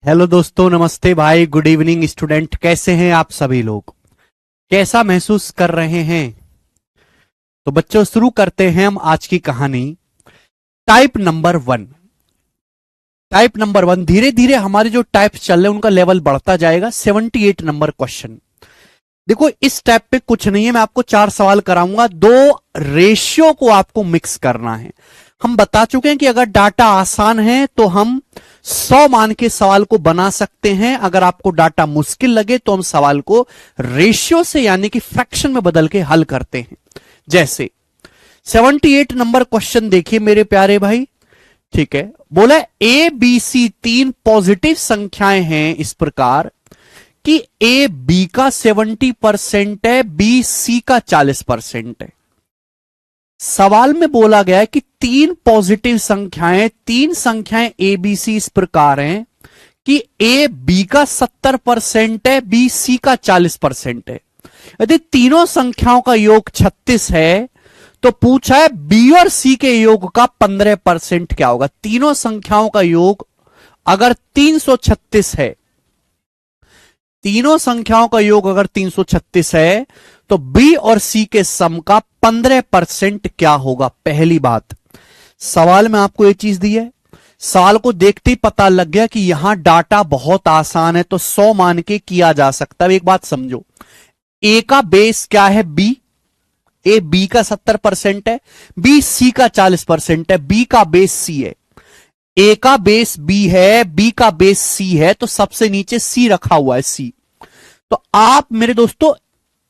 Hello दोस्तों, नमस्ते भाई, गुड इवनिंग स्टूडेंट। कैसे हैं आप सभी लोग? कैसा महसूस कर रहे हैं? तो बच्चों, शुरू करते हैं हम आज की कहानी। Type number one. Type number one, धीरे धीरे हमारे जो टाइप चल रहे हैं उनका लेवल बढ़ता जाएगा। 78 नंबर क्वेश्चन। देखो, इस टाइप पे कुछ नहीं है, मैं आपको 4 सवाल कराऊंगा। 2 रेशियो को आपको मिक्स करना है। हम बता चुके हैं कि अगर डाटा आसान है तो हम 100 मान के सवाल को बना सकते हैं। अगर आपको डाटा मुश्किल लगे तो हम सवाल को रेशियो से यानी कि फ्रैक्शन में बदल के हल करते हैं। जैसे 78 नंबर क्वेश्चन देखिए मेरे प्यारे भाई। ठीक है, बोला ए बी सी 3 पॉजिटिव संख्याएं हैं इस प्रकार कि ए बी का 70% है, बी सी का 40% है। सवाल में बोला गया है कि 3 पॉजिटिव संख्याएं, 3 संख्याएं ए बी सी इस प्रकार हैं कि ए बी का 70% है, बी सी का 40% है। यदि तीनों संख्याओं का योग 36 है तो पूछा है बी और सी के योग का 15% क्या होगा। तीनों संख्याओं का योग अगर 336 है, तीनों संख्याओं का योग अगर 336 है तो बी और सी के सम का 15% क्या होगा। पहली बात, सवाल में आपको यह चीज दी है, सवाल को देखते ही पता लग गया कि यहां डाटा बहुत आसान है तो 100 मान के किया जा सकता है। एक बात समझो, ए का बेस क्या है? बी। ए बी का 70% है, बी सी का 40% है, बी का बेस सी है। ए का बेस बी है, बी का बेस सी है, तो सबसे नीचे सी रखा हुआ है, सी। तो आप मेरे दोस्तों,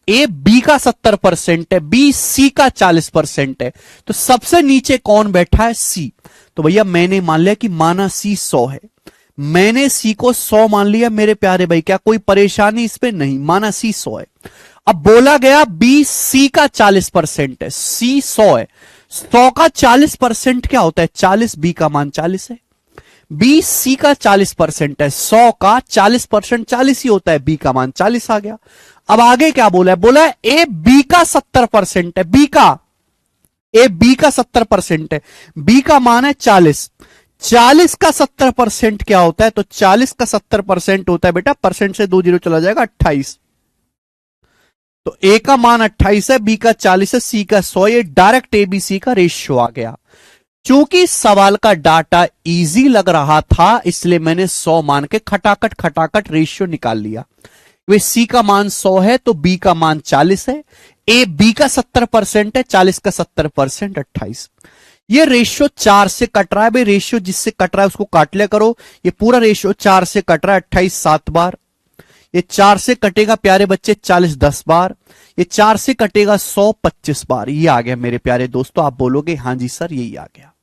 ए बी का 70% है, बी सी का 40% है, तो सबसे नीचे कौन बैठा है? सी। तो भैया मैंने मान लिया कि माना सी 100 है, मैंने सी को 100 मान लिया मेरे प्यारे भाई। क्या कोई परेशानी इस पे? नहीं, माना सी 100 है। अब बोला गया बी सी का 40% है, सी 100 है, 100 का 40% क्या होता है? 40। बी का मान 40 है, बी सी का 40% है, 100 का 40% 40 ही होता है, बी का मान 40 आ गया। अब आगे क्या बोला है? बोला है ए बी का 70% है, बी का, ए बी का 70% है, बी का मान है 40। 40 का 70% क्या होता है? तो 40 का 70% होता है बेटा, परसेंट से 2 जीरो चला जाएगा, 28। तो ए का मान 28 है, बी का 40 है, सी का 100। ये डायरेक्ट ए बी सी का रेशियो आ गया। चूंकि सवाल का डाटा इजी लग रहा था इसलिए मैंने 100 मान के खटाखट खटाखट रेशियो निकाल लिया। वे सी का मान 100 है तो बी का मान 40 है, ए बी का 70% है, 40 का 70% 28। ये रेशियो 4 से कट रहा है भाई। रेशियो जिससे कट रहा है उसको काट लिया करो। ये पूरा रेशियो 4 से कट रहा है, 28 7 बार। ये 4 से कटेगा प्यारे बच्चे 40 10 बार। ये 4 से कटेगा 100 25 बार। ये आ गया मेरे प्यारे दोस्तों। आप बोलोगे हां जी सर यही आ गया।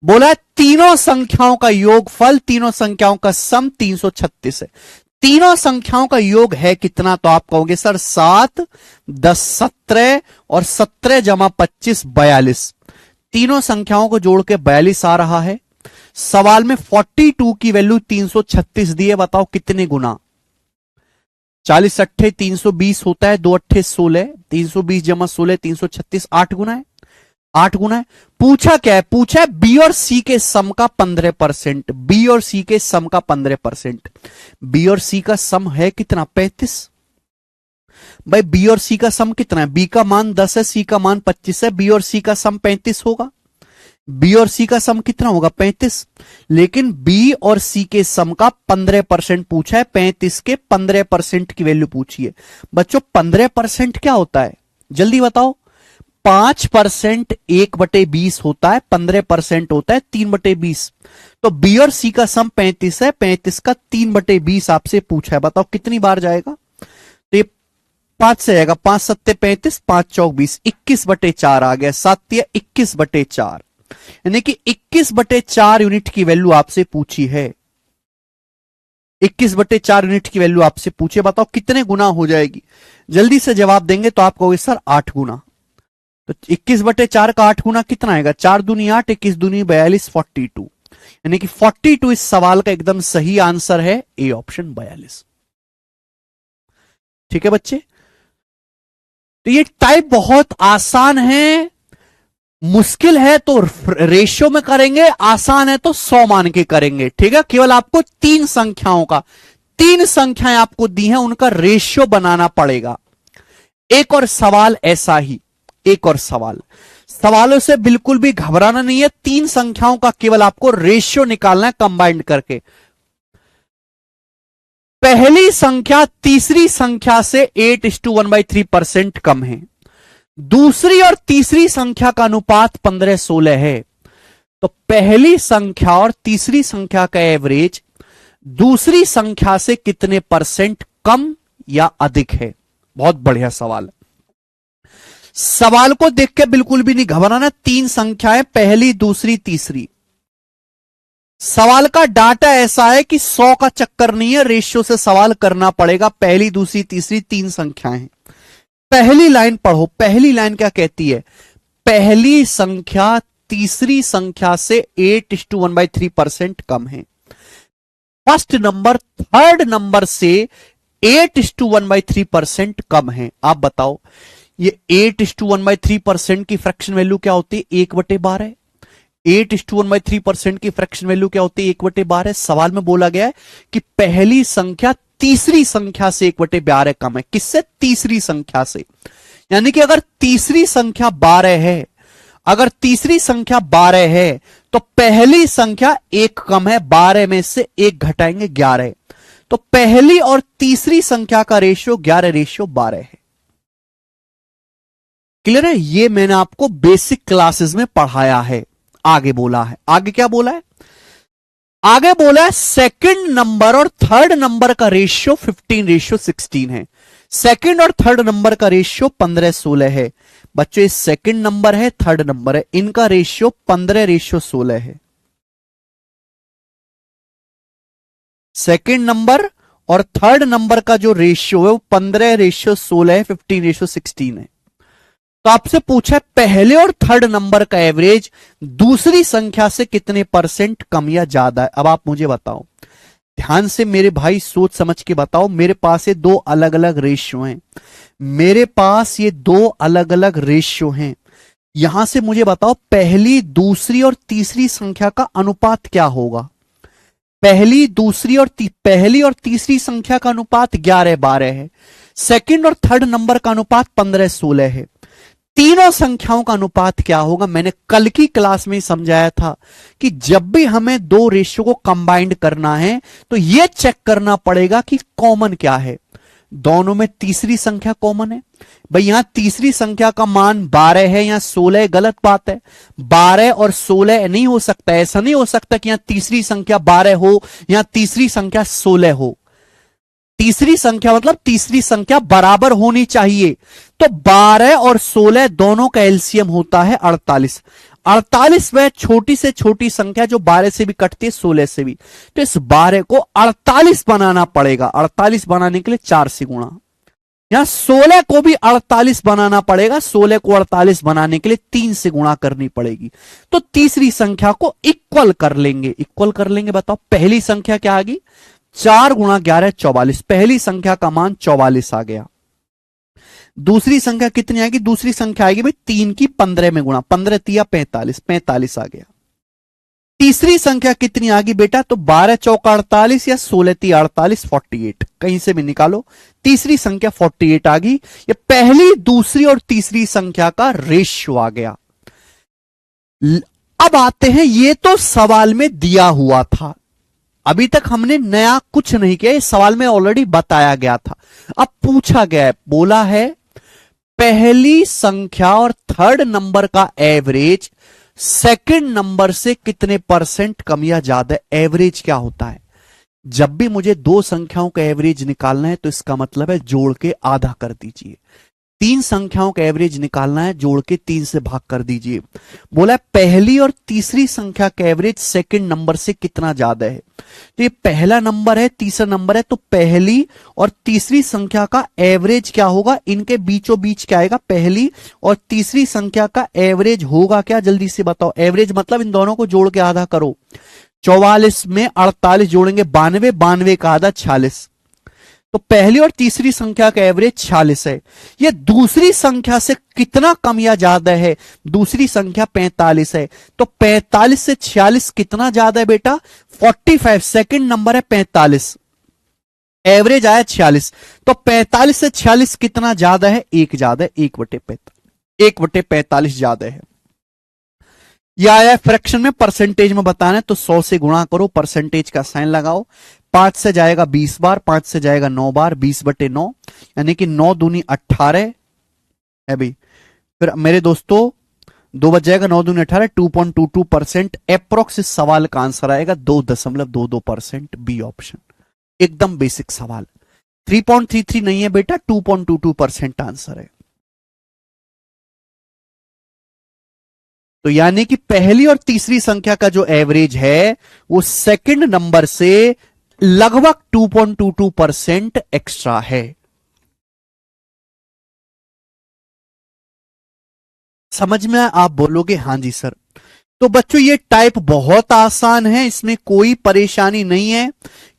बोला है तीनों संख्याओं का योगफल, तीनों संख्याओं का सम 336 है। तीनों संख्याओं का योग है कितना? तो आप कहोगे सर 7 10 17 और 17 जमा 25 42। तीनों संख्याओं को जोड़ के 42 आ रहा है। सवाल में 42 की वैल्यू 336 दी है, बताओ कितने गुना? 40 अट्ठे 320 होता है, 2 अट्ठे 16, 320 जमा 16 336, 8 गुना है, 8 गुना है। पूछा क्या है? पूछा है बी और सी के सम का 15%। बी और सी के सम का 15%। बी और सी का सम है कितना? 35। भाई बी और सी का सम कितना है? बी का मान 10 है, सी का मान 25 है, बी और सी का सम 35 होगा। बी और सी का सम कितना होगा? 35। लेकिन बी और सी के सम का 15% पूछा है, 35 के 15% की वैल्यू पूछी है। बच्चों 15% क्या होता है? जल्दी बताओ। 5% 1/20 होता है, 15% होता है 3/20। तो बी और सी का सम 35 है, 35 का 3/20 आपसे पूछा है, बताओ कितनी बार जाएगा? तो ये 5 से जाएगा, 5 सत्ते 35, 5 चौक 20, 21/4 आ गया। 7 21/4 यानी कि 21/4 यूनिट की वैल्यू आपसे पूछी है। 21/4 यूनिट की वैल्यू आपसे पूछे, बताओ कितने गुना हो जाएगी? जल्दी से जवाब देंगे तो आप कहोगे सर 8 गुना। तो 21/4 का 8 गुना कितना आएगा? 4 दूनी 8, 21 दूनी 42, 42। यानी कि 42 इस सवाल का एकदम सही आंसर है, ए ऑप्शन 42। ठीक है बच्चे, तो ये टाइप बहुत आसान है। मुश्किल है तो रेशियो में करेंगे, आसान है तो 100 मान के करेंगे। ठीक है, केवल आपको तीन संख्याओं का, तीन संख्याएं आपको दी हैं, उनका रेशियो बनाना पड़ेगा। एक और सवाल ऐसा ही, एक और सवाल, सवालों से बिल्कुल भी घबराना नहीं है, तीन संख्याओं का केवल आपको रेशियो निकालना है कंबाइंड करके। पहली संख्या तीसरी संख्या से 8:1/3% कम है। दूसरी और तीसरी संख्या का अनुपात 15:16 है। तो पहली संख्या और तीसरी संख्या का एवरेज दूसरी संख्या से कितने परसेंट कम या अधिक है? बहुत बढ़िया सवाल। सवाल को देख के बिल्कुल भी नहीं घबराना, तीन संख्याएं, पहली, दूसरी, तीसरी। सवाल का डाटा ऐसा है कि 100 का चक्कर नहीं है, रेशियो से सवाल करना पड़ेगा। पहली, दूसरी, तीसरी, तीन संख्याएं। पहली लाइन पढ़ो, पहली लाइन क्या कहती है? पहली संख्या तीसरी संख्या से 8:1/3% कम है। फर्स्ट नंबर थर्ड नंबर से 8:1/3% कम है। आप बताओ ये 8:1/3% की फ्रैक्शन वैल्यू क्या होती है? 1/12। 8:1/3% की फ्रैक्शन वैल्यू क्या होती है? 1/12। सवाल में बोला गया है कि पहली संख्या तीसरी संख्या से 1/12 कम है। किससे? तीसरी संख्या से। यानी कि अगर तीसरी संख्या 12 है, अगर तीसरी संख्या 12 है तो पहली संख्या एक कम है, 12 में से एक घटाएंगे 11। तो पहली और तीसरी संख्या का रेशियो 11:12 है। क्लियर है? ये मैंने आपको बेसिक क्लासेस में पढ़ाया है। आगे बोला है, आगे क्या बोला है? आगे बोला है सेकंड नंबर और थर्ड नंबर का रेशियो 15:16 है। सेकंड और थर्ड नंबर का रेशियो 15:16 है। बच्चों, इस सेकंड नंबर है, थर्ड नंबर है, इनका रेशियो 15:16 है। सेकंड नंबर और थर्ड नंबर का जो रेशियो है वो 15:16 है, 15:16 है। तो आपसे पूछा है पहले और थर्ड नंबर का एवरेज दूसरी संख्या से कितने परसेंट कम या ज्यादा है? अब आप मुझे बताओ, ध्यान से मेरे भाई सोच समझ के बताओ। मेरे पास ये दो अलग अलग रेशियो हैं, मेरे पास ये दो अलग अलग रेशियो हैं। यहां से मुझे बताओ पहली, दूसरी और तीसरी संख्या का अनुपात क्या होगा? पहली, दूसरी और पहली और तीसरी संख्या का अनुपात 11:12 है। सेकंड और थर्ड नंबर का अनुपात 15:16 है। तीनों संख्याओं का अनुपात क्या होगा? मैंने कल की क्लास में समझाया था कि जब भी हमें दो रेशियो को कंबाइंड करना है तो यह चेक करना पड़ेगा कि कॉमन क्या है। दोनों में तीसरी संख्या कॉमन है। भाई यहां तीसरी संख्या का मान 12 है, यहां 16, गलत बात है। 12 और 16 नहीं हो सकता, ऐसा नहीं हो सकता कि यहां तीसरी संख्या 12 हो, यहां तीसरी संख्या 16 हो। तीसरी संख्या मतलब तीसरी संख्या बराबर होनी चाहिए। तो 12 और 16 दोनों का एलसीएम होता है 48। 48 वह छोटी से छोटी संख्या जो 12 से भी कटती है, 16 से भी। तो इस 12 को 48 बनाना पड़ेगा। 48 बनाने के लिए 4 से गुणा। यहां 16 को भी 48 बनाना पड़ेगा। 16 को 48 बनाने के लिए 3 से गुणा करनी पड़ेगी। तो तीसरी संख्या को इक्वल कर लेंगे। इक्वल कर लेंगे, बताओ पहली संख्या क्या आ गई? 4 गुणा 11 44। पहली संख्या का मान 44 आ गया। दूसरी संख्या कितनी आएगी? दूसरी संख्या आएगी भाई 3 की 15 में गुणा, 15 तिया 45, 45 आ गया। तीसरी संख्या कितनी आ गई बेटा? तो 12 चौका 48 या 16 तिया 48, 48। कहीं से भी निकालो, तीसरी संख्या 48 आ गई। ये पहली, दूसरी और तीसरी संख्या का रेशियो आ गया। अब आते हैं, ये तो सवाल में दिया हुआ था, अभी तक हमने नया कुछ नहीं किया, इस सवाल में ऑलरेडी बताया गया था। अब पूछा गया है, बोला है पहली संख्या और थर्ड नंबर का एवरेज सेकंड नंबर से कितने परसेंट कम या ज्यादा? एवरेज क्या होता है? जब भी मुझे दो संख्याओं का एवरेज निकालना है तो इसका मतलब है जोड़ के आधा कर दीजिए। तीन संख्याओं का एवरेज निकालना है, जोड़ के 3 से भाग कर दीजिए। बोला है पहली और तीसरी संख्या का एवरेज सेकंड नंबर से कितना ज्यादा है? तो ये पहला नंबर है, तीसरा नंबर है, तो पहली और तीसरी संख्या का एवरेज क्या होगा? इनके बीचों बीच क्या आएगा? पहली और तीसरी संख्या का एवरेज होगा क्या? जल्दी से बताओ। एवरेज मतलब इन दोनों को जोड़ के आधा करो। 44 में 48 जोड़ेंगे 92, 92 का आधा 46। तो पहली और तीसरी संख्या का एवरेज 46 है। ये दूसरी संख्या से कितना कम या ज्यादा है? दूसरी संख्या 45 है। तो 45 से 46 कितना ज्यादा है बेटा? 45। सेकंड नंबर है 45, एवरेज आया 46। तो 45 से 46 कितना ज्यादा है? एक ज्यादा है, 1/45 ज्यादा है। यह आया फ्रैक्शन में, परसेंटेज में बताना है तो 100 से गुणा करो, परसेंटेज का साइन लगाओ। 5 से जाएगा 20 बार, 5 से जाएगा 9 बार, 20/9 यानी कि 9 दूनी 18 है भाई। फिर मेरे दोस्तों 2 बच जाएगा, 9 दूनी 18, 2.22% अप्रोक्स इस सवाल का आंसर आएगा 2.22%, बी ऑप्शन। एकदम बेसिक सवाल, 3.33 नहीं है बेटा, 2.22% आंसर है। तो यानी कि पहली और तीसरी संख्या का जो एवरेज है वो सेकंड नंबर से लगभग 2.22% एक्स्ट्रा है। समझ में? आप बोलोगे हां जी सर। तो बच्चों ये टाइप बहुत आसान है, इसमें कोई परेशानी नहीं है।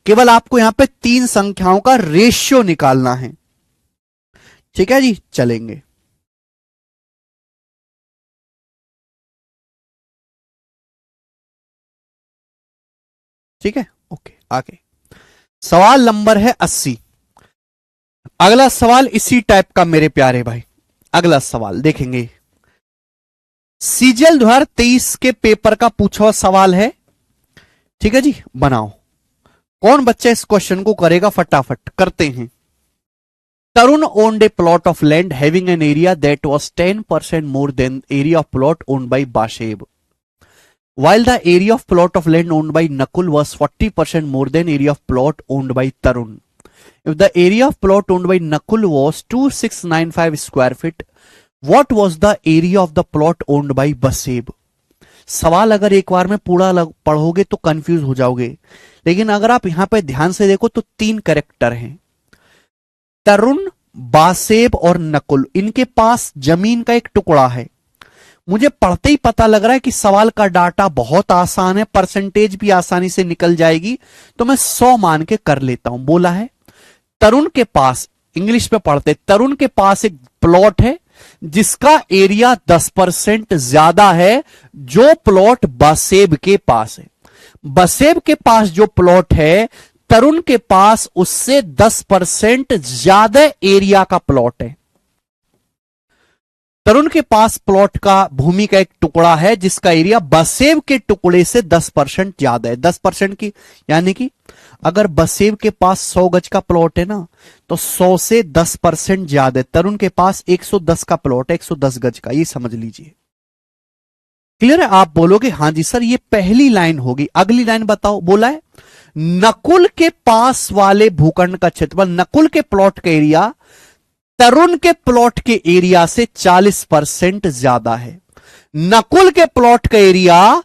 केवल आपको यहां पे 3 संख्याओं का रेशियो निकालना है। ठीक है जी, चलेंगे। ठीक है, ओके। आगे सवाल नंबर है 80। अगला सवाल इसी टाइप का मेरे प्यारे भाई। अगला सवाल देखेंगे, सीजीएल 2023 के पेपर का पूछा हुआ सवाल है। ठीक है जी, बनाओ। कौन बच्चा इस क्वेश्चन को करेगा? फटाफट करते हैं। तरुण owned a plot of land having an area that was 10% more than area of plot owned by Bashev, while the area of plot of land owned by Nakul was 40% more than area of plot owned by Tarun. If the area of plot owned by Nakul was 2695 square feet, what was the area of the plot owned by Bashev? सवाल अगर एक बार में पूरा पढ़ोगे तो confuse हो जाओगे, लेकिन अगर आप यहां पे ध्यान से देखो तो 3 कैरेक्टर हैं, तरुण, बासेब और नकुल। इनके पास जमीन का एक टुकड़ा है। मुझे पढ़ते ही पता लग रहा है कि सवाल का डाटा बहुत आसान है, परसेंटेज भी आसानी से निकल जाएगी, तो मैं 100 मान के कर लेता हूं। बोला है तरुण के पास, इंग्लिश में पढ़ते, तरुण के पास एक प्लॉट है जिसका एरिया 10% ज्यादा है जो प्लॉट बसेब के पास है। बसेब के पास जो प्लॉट है, तरुण के पास उससे 10% ज्यादा एरिया का प्लॉट है। तरुण के पास प्लॉट का भूमि का एक टुकड़ा है जिसका एरिया बसेब के टुकड़े से 10% ज्यादा है। 10% की यानी कि अगर बसेब के पास 100 गज का प्लॉट है ना, तो 100 से 10% ज्यादा है। तरुण के पास 110 का प्लॉट है, 110 गज का, ये समझ लीजिए। क्लियर है? आप बोलोगे हां जी सर, ये पहली लाइन होगी। अगली लाइन बताओ। बोला है नकुल के पास वाले भूखंड का क्षेत्रफल, नकुल के प्लॉट का एरिया तरुण के प्लॉट के एरिया से 40% ज्यादा है। नकुल के प्लॉट का एरिया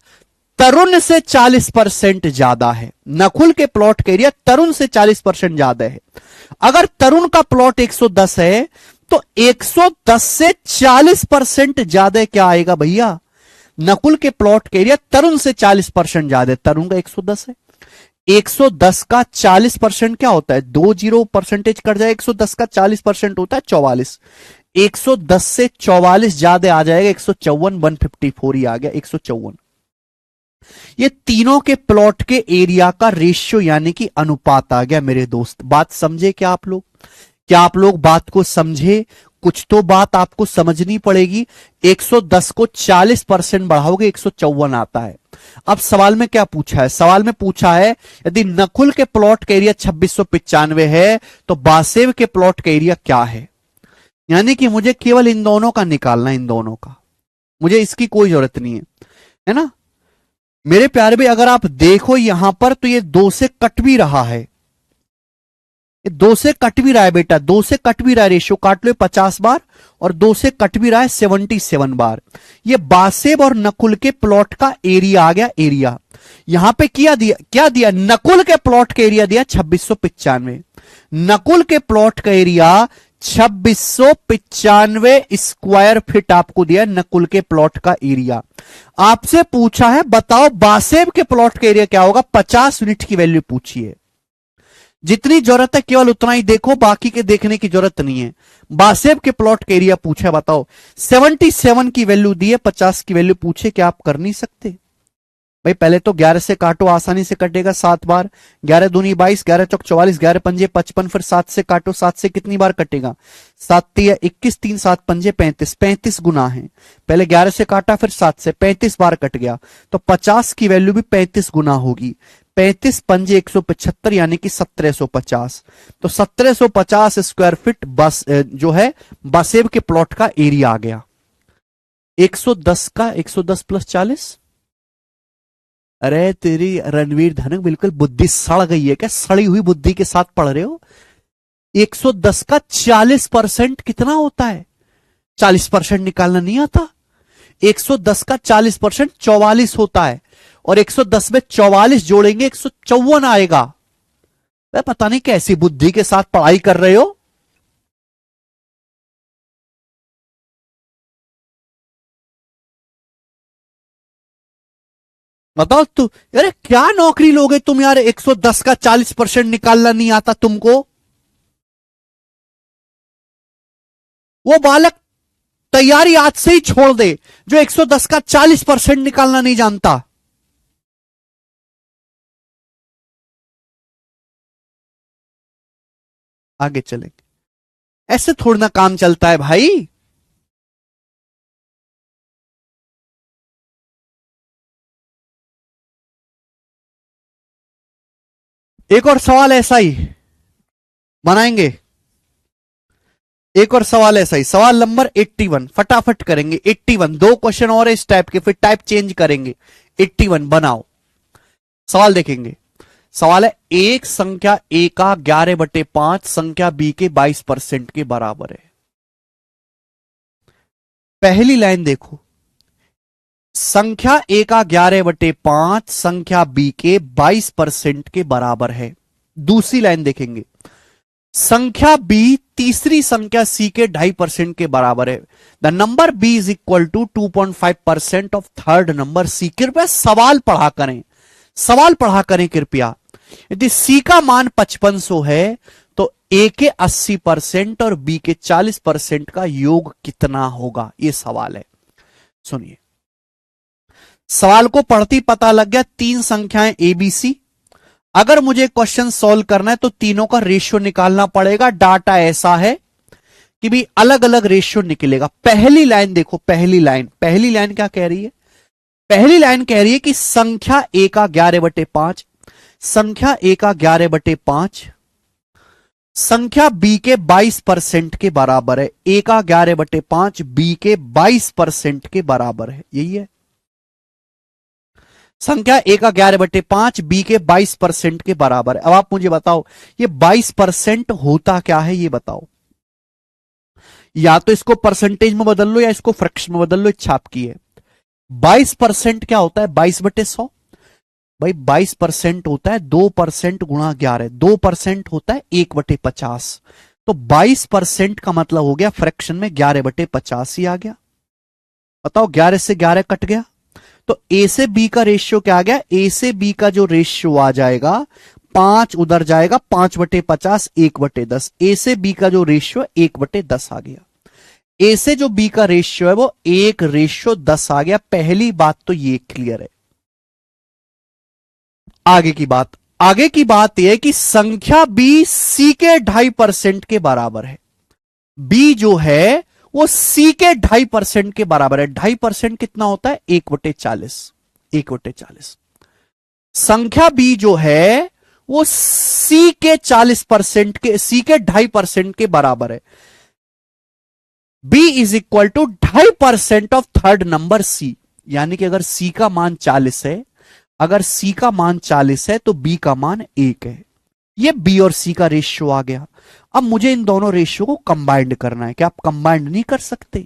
तरुण से 40% ज्यादा है। नकुल के प्लॉट का एरिया तरुण से 40% ज्यादा है। अगर तरुण का प्लॉट 110 है तो 110 से 40% ज्यादा क्या आएगा भैया? नकुल के प्लॉट का एरिया तरुण से 40% ज्यादा है। तरुण का 110 है, 110 का 40% क्या होता है? 20 परसेंटेज कट जाए, 110 का 40% होता है 44। 110 से 44 ज्यादा आ जाएगा 154, 154 ही आ गया 154। ये तीनों के प्लॉट के एरिया का रेशियो यानी कि अनुपात आ गया मेरे दोस्त। बात समझे क्या आप लोग? क्या आप लोग बात को समझे? कुछ तो बात आपको समझनी पड़ेगी। 110 को 40% बढ़ाओगे 154 आता है। अब सवाल में क्या पूछा है? सवाल में पूछा है यदि नकुल के प्लॉट का एरिया 2695 है तो बासेव के प्लॉट का एरिया क्या है? यानी कि मुझे केवल इन दोनों का निकालना है, इन दोनों का, मुझे इसकी कोई जरूरत नहीं है ना मेरे प्यारे भाई। अगर आप देखो यहां पर तो ये 2 से कट भी रहा है, ये 2 से कट भी रहा है बेटा, 2 से कट भी रहा है। रेशियो काट लो 50 बार और 2 से कट भी रहा है 77 बार। ये बासेब और नकुल के प्लॉट का एरिया आ गया। एरिया यहां पे क्या दिया? नकुल के प्लॉट का एरिया दिया 2695। नकुल के प्लॉट का एरिया 2695 स्क्वायर फीट आपको दिया नकुल के प्लॉट का एरिया। आपसे पूछा है बताओ बासेब के प्लॉट का एरिया क्या होगा? 50 यूनिट की वैल्यू पूछी है। जितनी जरूरत है केवल उतना ही देखो, बाकी के देखने की जरूरत नहीं है। बासेब के प्लॉट का एरिया पूछा, बताओ 77 की वैल्यू दी है, 50 की वैल्यू पूछे, क्या आप कर नहीं सकते? भाई पहले तो 11 से काटो, आसानी से कटेगा 7 बार। 11 दूनी 22, 11 चौक 44, 11 पंजे 55, फिर 7 से काटो, 7 से कितनी बार कटेगा? 7 तिया 21, 3 7 पंजे 35, 35 गुना है। पहले 11 से काटा, फिर 7 से, 35 बार कट गया, तो 50 की वैल्यू भी 35 गुना होगी। 35 पंजे 175 यानी कि 1750। तो 1750 स्क्वायर फीट बस जो है बासेब के प्लॉट का एरिया आ गया। 110 का 110 प्लस 40, अरे तेरी रणवीर धनक बिल्कुल बुद्धि सड़ गई है क्या? सड़ी हुई बुद्धि के साथ पढ़ रहे हो। 110 का 40% कितना होता है? 40% निकालना नहीं आता? 110 का 40% 44 होता है, और 110 में 44 जोड़ेंगे 154 आएगा। पता नहीं कैसी बुद्धि के साथ पढ़ाई कर रहे हो। बताओ तू, अरे क्या नौकरी लोगे तुम यार? 110 का 40% निकालना नहीं आता तुमको? वो बालक तैयारी आज से ही छोड़ दे जो 110 का 40% निकालना नहीं जानता। आगे चलेंगे, ऐसे थोड़ा ना काम चलता है भाई। एक और सवाल ऐसा ही बनाएंगे, एक और सवाल ऐसा ही, सवाल नंबर 81 फटाफट करेंगे। 81 दो क्वेश्चन और इस टाइप के, फिर टाइप चेंज करेंगे। 81 बनाओ, सवाल देखेंगे। सवाल है, एक संख्या ए का 11/5 संख्या बी के 22% के बराबर है। पहली लाइन देखो, संख्या ए का 11/5 संख्या बी के 22% के बराबर है। दूसरी लाइन देखेंगे, संख्या बी तीसरी संख्या सी के 2.5% के बराबर है। The number B is equal to 2.5% of third number C. कृपया सवाल पढ़ा करें, सवाल पढ़ा करें कृपया। यदि सी का मान 5500 है तो ए के 80% और बी के 40% का योग कितना होगा? यह सवाल है। सुनिए, सवाल को पढ़ती पता लग गया, तीन संख्याएं ए बी सी। अगर मुझे क्वेश्चन सॉल्व करना है तो तीनों का रेशियो निकालना पड़ेगा। डाटा ऐसा है कि भी अलग अलग रेशियो निकलेगा। पहली लाइन देखो, पहली लाइन क्या कह रही है? पहली लाइन कह रही है कि संख्या ए का 11/5, संख्या ए का 11/5 संख्या बी के 22% के बराबर है। ए का 11/5 बी के 22% के बराबर है, यही है। संख्या ए का 11/5 बी के 22% के बराबर है। अब आप मुझे बताओ, ये 22% होता क्या है? ये बताओ। या तो इसको परसेंटेज में बदल लो या इसको फ्रैक्शन में बदल लो, इच्छा आपकी है। 22% क्या होता है? 22/100। भाई 22% होता है 2% गुणा 11, 2% होता है 1/50। तो 22% का मतलब हो गया फ्रैक्शन में 11/50 ही आ गया। बताओ, 11 से 11 कट गया, तो ए से बी का रेशियो क्या आ गया? ए से बी का जो रेशियो आ जाएगा, 5 उधर जाएगा, 5/50 1/10। ए से बी का जो रेशियो 1/10 आ गया। ए से जो बी का रेशियो है वो 1/10 आ गया। पहली बात तो ये क्लियर है। आगे की बात यह है कि संख्या बी सी के 2.5% के बराबर है। बी जो है वो सी के 2.5% के बराबर है। 2.5% कितना होता है? 1/40, 1/40। संख्या बी जो है वो सी के 40% के, सी के 2.5% के बराबर है। B is equal to 2.5% of third number C. यानी कि अगर सी का मान 40 है, अगर सी का मान 40 है तो बी का मान 1 है। ये बी और सी का रेशियो आ गया। अब मुझे इन दोनों रेशियो को कंबाइंड करना है। क्या आप कंबाइंड नहीं कर सकते?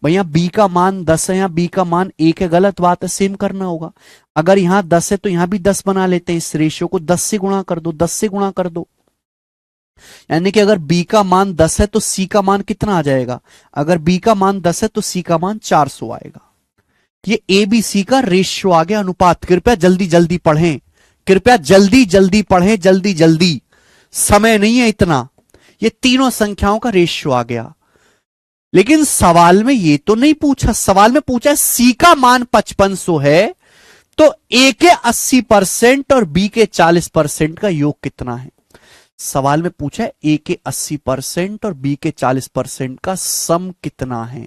भैया बी का मान 10 है, यहां बी का मान 1 है, गलत बात है, सेम करना होगा। अगर यहां 10 है तो यहां भी 10 बना लेते हैं। इस रेशियो को 10 से गुणा कर दो, 10 से गुणा कर दो। यानी कि अगर बी का मान 10 है तो सी का मान कितना आ जाएगा? अगर बी का मान 10 है तो सी का मान 400 आएगा। ये ए बी सी का रेशियो आ गया, अनुपात। कृपया जल्दी जल्दी पढ़ें, कृपया जल्दी जल्दी पढ़ें, जल्दी जल्दी। समय नहीं है इतना, ये तीनों संख्याओं का रेशियो आ गया। लेकिन सवाल में ये तो नहीं पूछा, सवाल में पूछा सी का मान 5500 है तो ए के 80% और बी के 40% का योग कितना है। सवाल में पूछा है ए के 80% और बी के 40% का सम कितना है।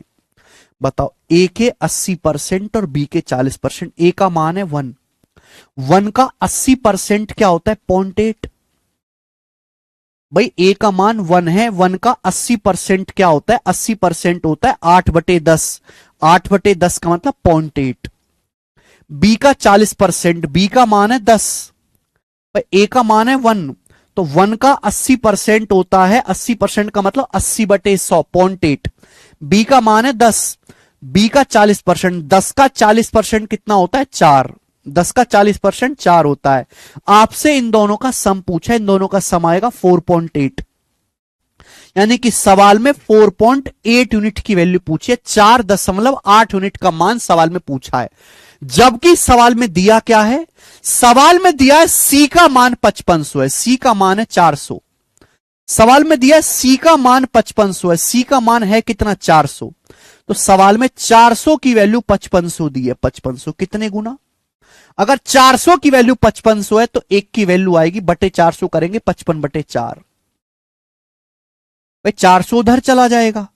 बताओ, ए के 80% और बी के 40%, ए का मान है 1, 1 का 80% क्या होता है 0.8। भाई ए का मान 1 है, 1 का 80% क्या होता है, 80% होता है 8/10, 8/10 का मतलब 0.8। बी का 40%, बी का मान है 10, भाई ए का मान है 1, तो 1 का 80% होता है, 80% का मतलब 80/100, 0.8। बी का मान है 10, बी का 40%, 10 का 40% कितना होता है 4, 10 का 40% 4 होता है। आपसे इन दोनों का सम पूछा है, इन दोनों का सम आएगा 4.8, यानी कि सवाल में 4.8 यूनिट की वैल्यू पूछी है, 4.8 यूनिट का मान सवाल में पूछा है। जबकि सवाल में दिया क्या है, सवाल में दिया है सी का मान 5500 है, सी का मान है 400। सवाल में दिया है सी का मान 5500 है, सी का मान है कितना 400, तो सवाल में 400 की वैल्यू 5500 दी है। 5500 कितने गुना, अगर 400 की वैल्यू 5500 है तो 1 की वैल्यू आएगी बटे 400 करेंगे 55/4। भाई 400 उधर चला जाएगा,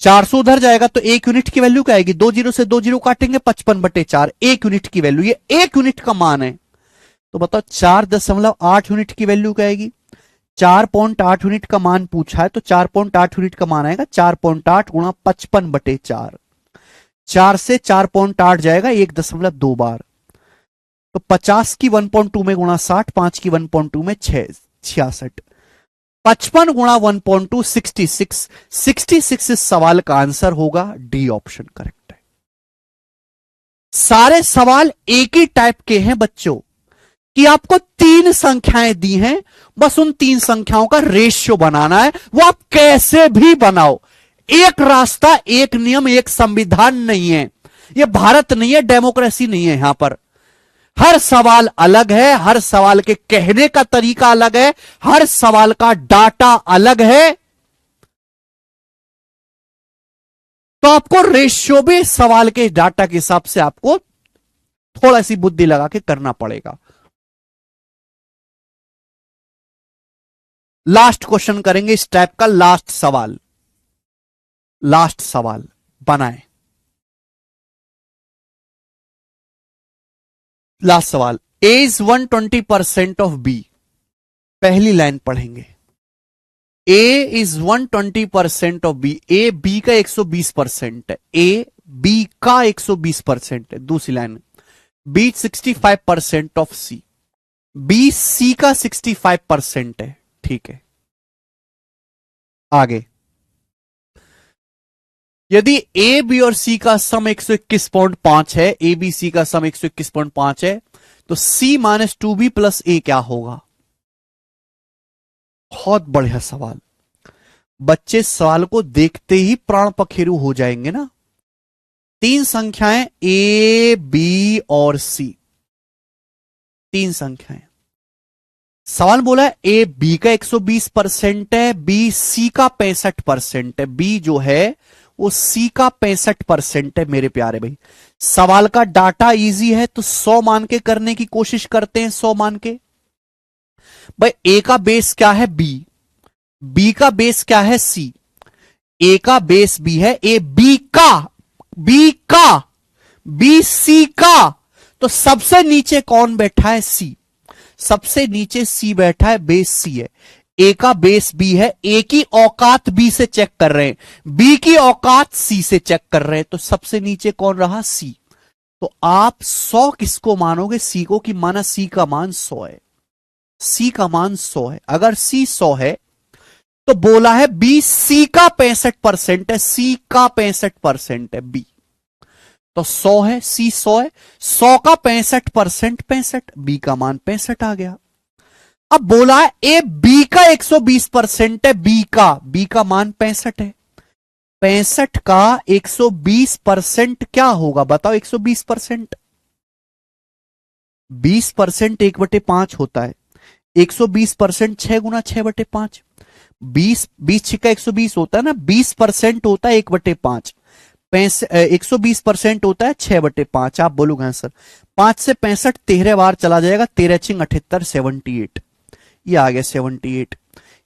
400 उधर जाएगा तो 1 यूनिट की वैल्यू क्या आएगी, 2 जीरो से 2 जीरो काटेंगे 55/4, 1 यूनिट की वैल्यू, ये 1 यूनिट का मान है। तो बताओ 4.8 यूनिट की वैल्यू क्या आएगी, 4.8 यूनिट का मान पूछा है तो 4.8 यूनिट का मान आएगा 4.8 गुणा 55/4। 4 से 4.8 जाएगा 1.2 बार, तो 50 की 1.2 में गुणा 60, 5 की 1.2 में 66, 55 गुणा 1.2 66, 66 इस सवाल का आंसर होगा डी ऑप्शन करेक्ट है। सारे सवाल एक ही टाइप के हैं बच्चों, कि आपको 3 संख्याएं दी हैं, बस उन 3 संख्याओं का रेशियो बनाना है, वो आप कैसे भी बनाओ। एक रास्ता, एक नियम, एक संविधान नहीं है, ये भारत नहीं है, डेमोक्रेसी नहीं है। यहां पर हर सवाल अलग है, हर सवाल के कहने का तरीका अलग है, हर सवाल का डाटा अलग है, तो आपको रेशियो भी सवाल के डाटा के हिसाब से आपको थोड़ा सी बुद्धि लगा के करना पड़ेगा। लास्ट क्वेश्चन करेंगे इस टाइप का, लास्ट सवाल बनाए। लास्ट सवाल, ए इज 120% ऑफ बी। पहली लाइन पढ़ेंगे, A is 120% of B, A B का 120% है, ए बी का 120% है। दूसरी line, B 65% of C, B C का 65% है। ठीक है, आगे, यदि ए बी और सी का सम 121.5 है, ए बी सी का सम 121.5 है, तो सी -2b प्लस ए क्या होगा। बहुत बढ़िया सवाल, बच्चे सवाल को देखते ही प्राण पखेरु हो जाएंगे ना। 3 संख्याएं ए बी और सी, 3 संख्याएं, सवाल बोला है ए बी का 120% है, बी सी का 65% है, बी जो है वो सी का 65% है। मेरे प्यारे भाई, सवाल का डाटा इजी है तो 100 मान के करने की कोशिश करते हैं, 100 मान के। भाई ए का बेस क्या है बी, बी का बेस क्या है सी, ए का बेस बी है, ए बी का बी सी का, तो सबसे नीचे कौन बैठा है सी, सबसे नीचे सी बैठा है, बेस सी है। ए का बेस बी है, ए की औकात बी से चेक कर रहे हैं, बी की औकात सी से चेक कर रहे हैं, तो सबसे नीचे कौन रहा सी। तो आप 100 किसको मानोगे, सी को, कि माना सी का मान 100 है, सी का मान 100 है। अगर सी 100 है तो बोला है बी सी का 65% है, सी का 65% है बी, तो 100 है, सी 100 है, 100 का 65% 65, बी का मान 65 आ गया। अब बोला है ए बी का 120% है, बी का मान 65 है, 65 का 120% क्या होगा बताओ। 120%, 20% 1/5 होता है, 120% 6 × 6/5, 20 120 होता है ना, 20% होता है 1/5, 120% होता है 6/5। आप बोलोगे आंसर 5 से 65 13 बार चला जाएगा, 13 छिंग 78, 78, ये आ गया 78।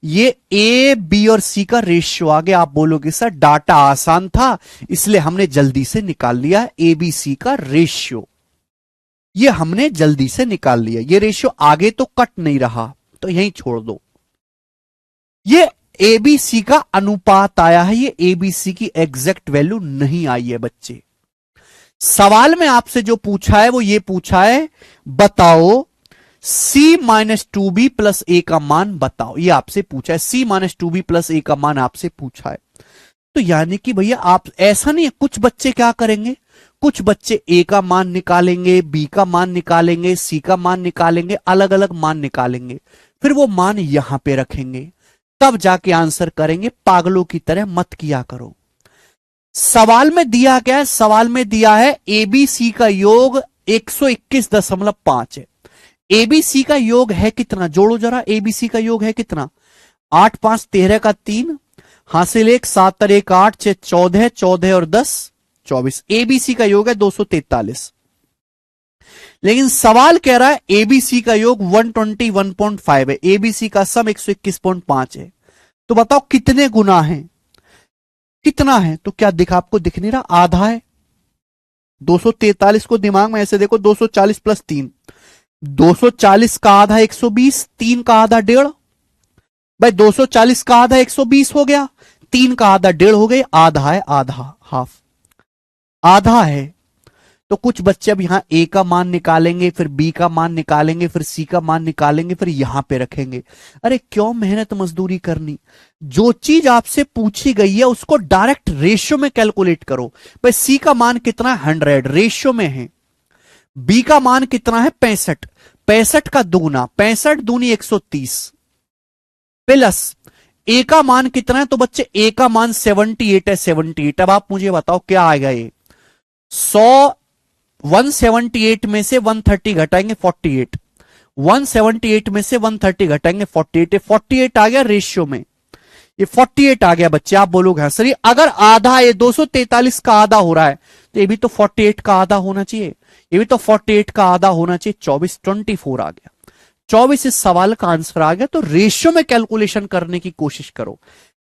ये ए बी और सी का रेशियो आ गया। आप बोलोगे सर डाटा आसान था इसलिए हमने जल्दी से निकाल लिया ए बी सी का रेशियो, ये हमने जल्दी से निकाल लिया, ये रेशियो आगे तो कट नहीं रहा तो यहीं छोड़ दो। ये एबीसी का अनुपात आया है, ये एबीसी की एग्जैक्ट वैल्यू नहीं आई है बच्चे। सवाल में आपसे जो पूछा है वो ये पूछा है बताओ C-2B प्लस ए का मान बताओ, ये आपसे पूछा है, C-2B प्लस ए का मान आपसे पूछा है। तो यानी कि भैया आप ऐसा नहीं है, कुछ बच्चे क्या करेंगे, कुछ बच्चे ए का मान निकालेंगे, बी का मान निकालेंगे, सी का मान निकालेंगे, अलग अलग मान निकालेंगे, फिर वो मान यहां पे रखेंगे, तब जाके आंसर करेंगे। पागलों की तरह मत किया करो। सवाल में दिया क्या है, सवाल में दिया है एबीसी का योग 121.5 है। एबीसी का योग है कितना, जोड़ो जरा, एबीसी का योग है कितना, 8 5 13 का 3, हासिल 1 7 और 1 8 6 14, 14 और 10 24, एबीसी का योग है 243। लेकिन सवाल कह रहा है एबीसी का योग 121.5 है, एबीसी का सम 121.5 है, तो बताओ कितने गुना है, कितना है, तो क्या दिखा, आपको दिख नहीं रहा, आधा है। 243 को दिमाग में ऐसे देखो, 240 प्लस 3, 240 का आधा 120, 3 का आधा 1.5, भाई 240 का आधा 120 हो गया, 3 का आधा 1.5 हो गई, आधा है, आधा, हाफ, आधा है। तो कुछ बच्चे अब यहां ए का मान निकालेंगे, फिर बी का मान निकालेंगे, फिर सी का मान निकालेंगे, फिर यहां पे रखेंगे। अरे क्यों मेहनत मजदूरी करनी, जो चीज आपसे पूछी गई है उसको डायरेक्ट रेशियो में कैलकुलेट करो। भाई सी का मान कितना है, 100 रेशियो में है, बी का मान कितना है 65, 65 का दुगुना, 65 दूनी 130, प्लस ए का मान कितना है, तो बच्चे ए का मान 78 है, 78। अब आप मुझे बताओ क्या आएगा, ये 178 में से 130 घटाएंगे 48, 178 में से 130 घटाएंगे 48, 48 आ गया रेशियो में, ये 48 आ गया बच्चे। आप बोलोगे हाँ सर, अगर आधा, ये 243 का आधा हो रहा है तो ये भी तो 48 का आधा होना चाहिए, ये भी तो 48 का आधा होना चाहिए, 24 24 आ गया, 24 इस सवाल का आंसर आ गया। तो रेशियो में कैलकुलेशन करने की कोशिश करो,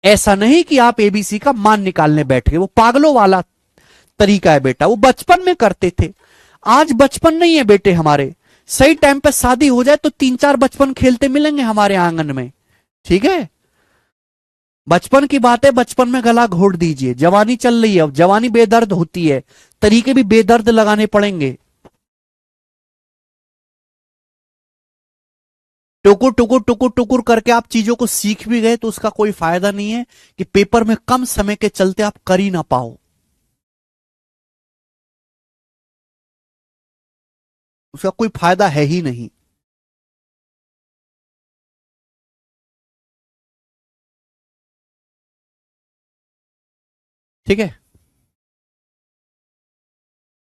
ऐसा नहीं कि आप एबीसी का मान निकालने बैठ गए, वो पागलों वाला तरीका है बेटा, वो बचपन में करते थे, आज बचपन नहीं है बेटे हमारे। सही टाइम पे शादी हो जाए तो 3 4 बचपन खेलते मिलेंगे हमारे आंगन में, ठीक है। बचपन की बात है, बचपन में गला घोट दीजिए, जवानी चल रही है, अब जवानी बेदर्द होती है, तरीके भी बेदर्द लगाने पड़ेंगे। टुकुर टुकुर टुकुर टुकुर करके आप चीजों को सीख भी गए तो उसका कोई फायदा नहीं है कि पेपर में कम समय के चलते आप कर ही ना पाओ, उसका कोई फायदा है ही नहीं। ठीक है,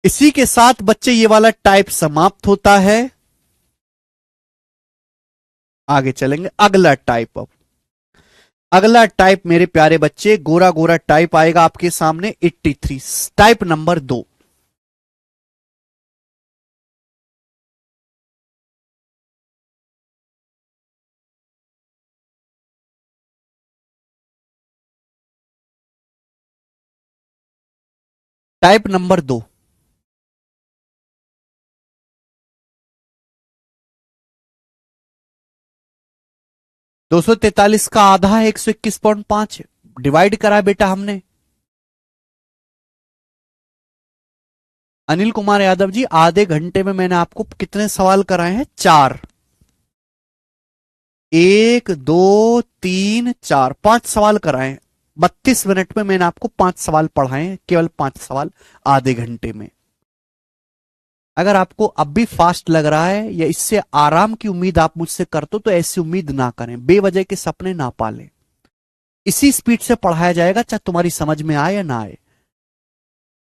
इसी के साथ बच्चे ये वाला टाइप समाप्त होता है। आगे चलेंगे अगला टाइप। अब अगला टाइप मेरे प्यारे बच्चे, गोरा गोरा टाइप आएगा आपके सामने, 83, टाइप नंबर 2। टाइप नंबर 2, 243 का आधा है 121.5, डिवाइड करा बेटा हमने। अनिल कुमार यादव जी, आधे घंटे में मैंने आपको कितने सवाल कराए हैं, 4, 1 2 3 4, 5 सवाल कराए हैं। 32 मिनट में मैंने आपको 5 सवाल पढ़ाए हैं, केवल 5 सवाल आधे घंटे में। अगर आपको अब भी फास्ट लग रहा है या इससे आराम की उम्मीद आप मुझसे करते हो तो ऐसी उम्मीद ना करें, बेवजह के सपने ना पालें। इसी स्पीड से पढ़ाया जाएगा चाहे तुम्हारी समझ में आए या ना आए।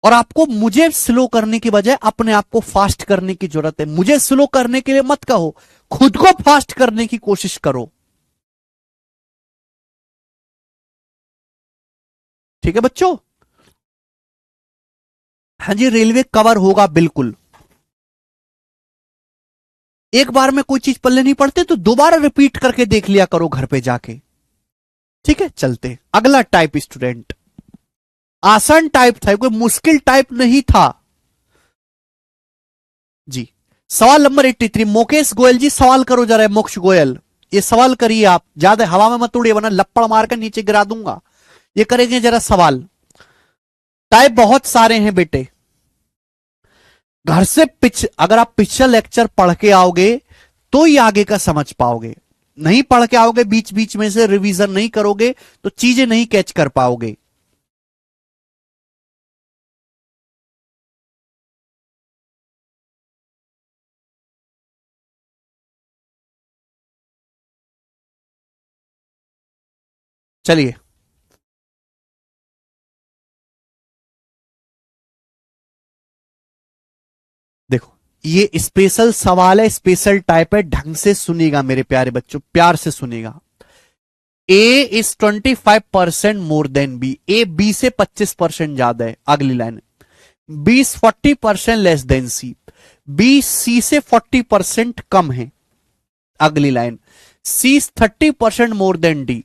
और आपको मुझे स्लो करने की बजाय अपने आप को फास्ट करने की जरूरत है। मुझे स्लो करने के लिए मत कहो, खुद को फास्ट करने की कोशिश करो। ठीक है बच्चों? हाँ जी, रेलवे कवर होगा बिल्कुल। एक बार में कोई चीज पल्ले नहीं पड़ते तो दोबारा रिपीट करके देख लिया करो घर पे जाके। ठीक है, चलते अगला टाइप स्टूडेंट। आसान टाइप था, कोई मुश्किल टाइप नहीं था जी। सवाल नंबर 83, मुकेश गोयल जी सवाल करो जरा। मोक्ष गोयल, ये सवाल करिए आप, ज्यादा हवा में मत उड़िए वरना लपड़ मार कर नीचे गिरा दूंगा। ये करेंगे जरा सवाल। टाइप बहुत सारे हैं बेटे, घर से अगर आप पिछला लेक्चर पढ़ के आओगे तो ही आगे का समझ पाओगे। नहीं पढ़ के आओगे, बीच बीच में से रिवीजन नहीं करोगे तो चीजें नहीं कैच कर पाओगे। चलिए देखो, ये स्पेशल सवाल है, स्पेशल टाइप है, ढंग से सुनिएगा मेरे प्यारे बच्चों, प्यार से सुनिएगा। A is 25% more than B, A B से 25% ज्यादा है। अगली line, B is 40% less than C, B C से 40% कम है। अगली line, C is 30% more than D,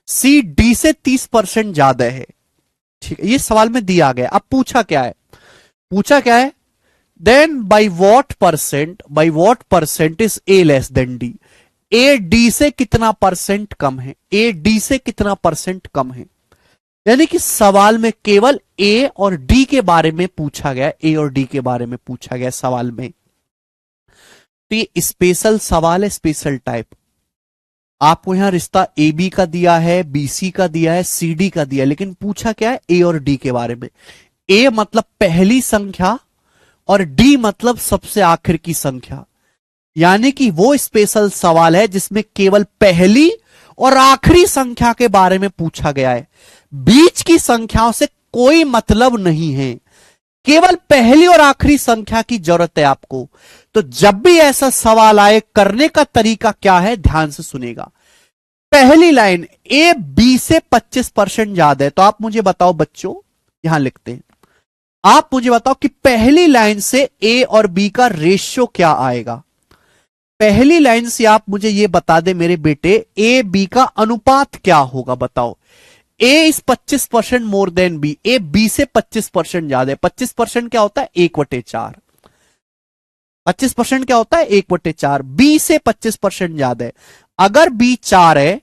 C D से 30% ज्यादा है। ठीक है, ये सवाल में दिया गया। अब पूछा क्या है? पूछा क्या है? Then by what percent is A less than D, A D से कितना परसेंट कम है, ए डी से कितना परसेंट कम है। यानी कि सवाल में केवल ए और डी के बारे में पूछा गया, ए और डी के बारे में पूछा गया सवाल में। तो ये स्पेशल सवाल है, स्पेशल टाइप। आपको यहां रिश्ता ए बी का दिया है, बी सी का दिया है, सी डी का दिया है, लेकिन पूछा क्या है? ए और डी के बारे में। ए मतलब पहली संख्या और डी मतलब सबसे आखिर की संख्या। यानी कि वो स्पेशल सवाल है जिसमें केवल पहली और आखिरी संख्या के बारे में पूछा गया है, बीच की संख्याओं से कोई मतलब नहीं है, केवल पहली और आखिरी संख्या की जरूरत है आपको। तो जब भी ऐसा सवाल आए, करने का तरीका क्या है, ध्यान से सुनेगा। पहली लाइन, ए बी से 25% ज्यादा है, तो आप मुझे बताओ बच्चों, यहां लिखते हैं, आप मुझे बताओ कि पहली लाइन से ए और बी का रेशियो क्या आएगा। पहली लाइन से आप मुझे यह बता दे मेरे बेटे, ए बी का अनुपात क्या होगा, बताओ। A is 25% more than B, A B से 25% ज्यादा है। 25% क्या होता है? 1/4। 25% क्या होता है? 1/4। बी से 25% ज्यादा है। अगर बी 4 है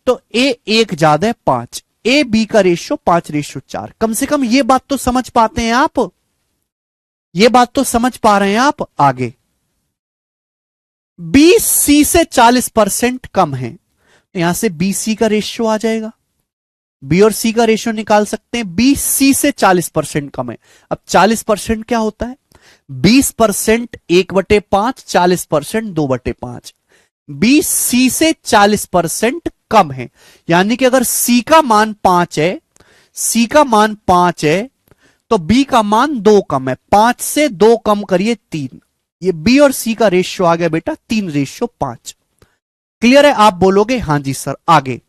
तो ए 1 ज्यादा है 5, ए बी का रेशियो 5:4। कम से कम ये बात तो समझ पाते हैं आप, ये बात तो समझ पा रहे हैं आप। आगे, बी सी से 40% कम है, तो यहां से बी सी का रेशियो आ जाएगा। बी और सी का रेशियो निकाल सकते हैं। बी सी से 40% कम है। अब 40% क्या होता है? 20% 1/5, 40% 2/5। बी सी से 40% कम है, यानी कि अगर सी का मान 5 है, सी का मान 5 है तो बी का मान 2 कम है। 5 से 2 कम करिए 3, ये बी और सी का रेशियो आ गया बेटा 3:5। क्लियर है? आप बोलोगे हां जी सर। आगे,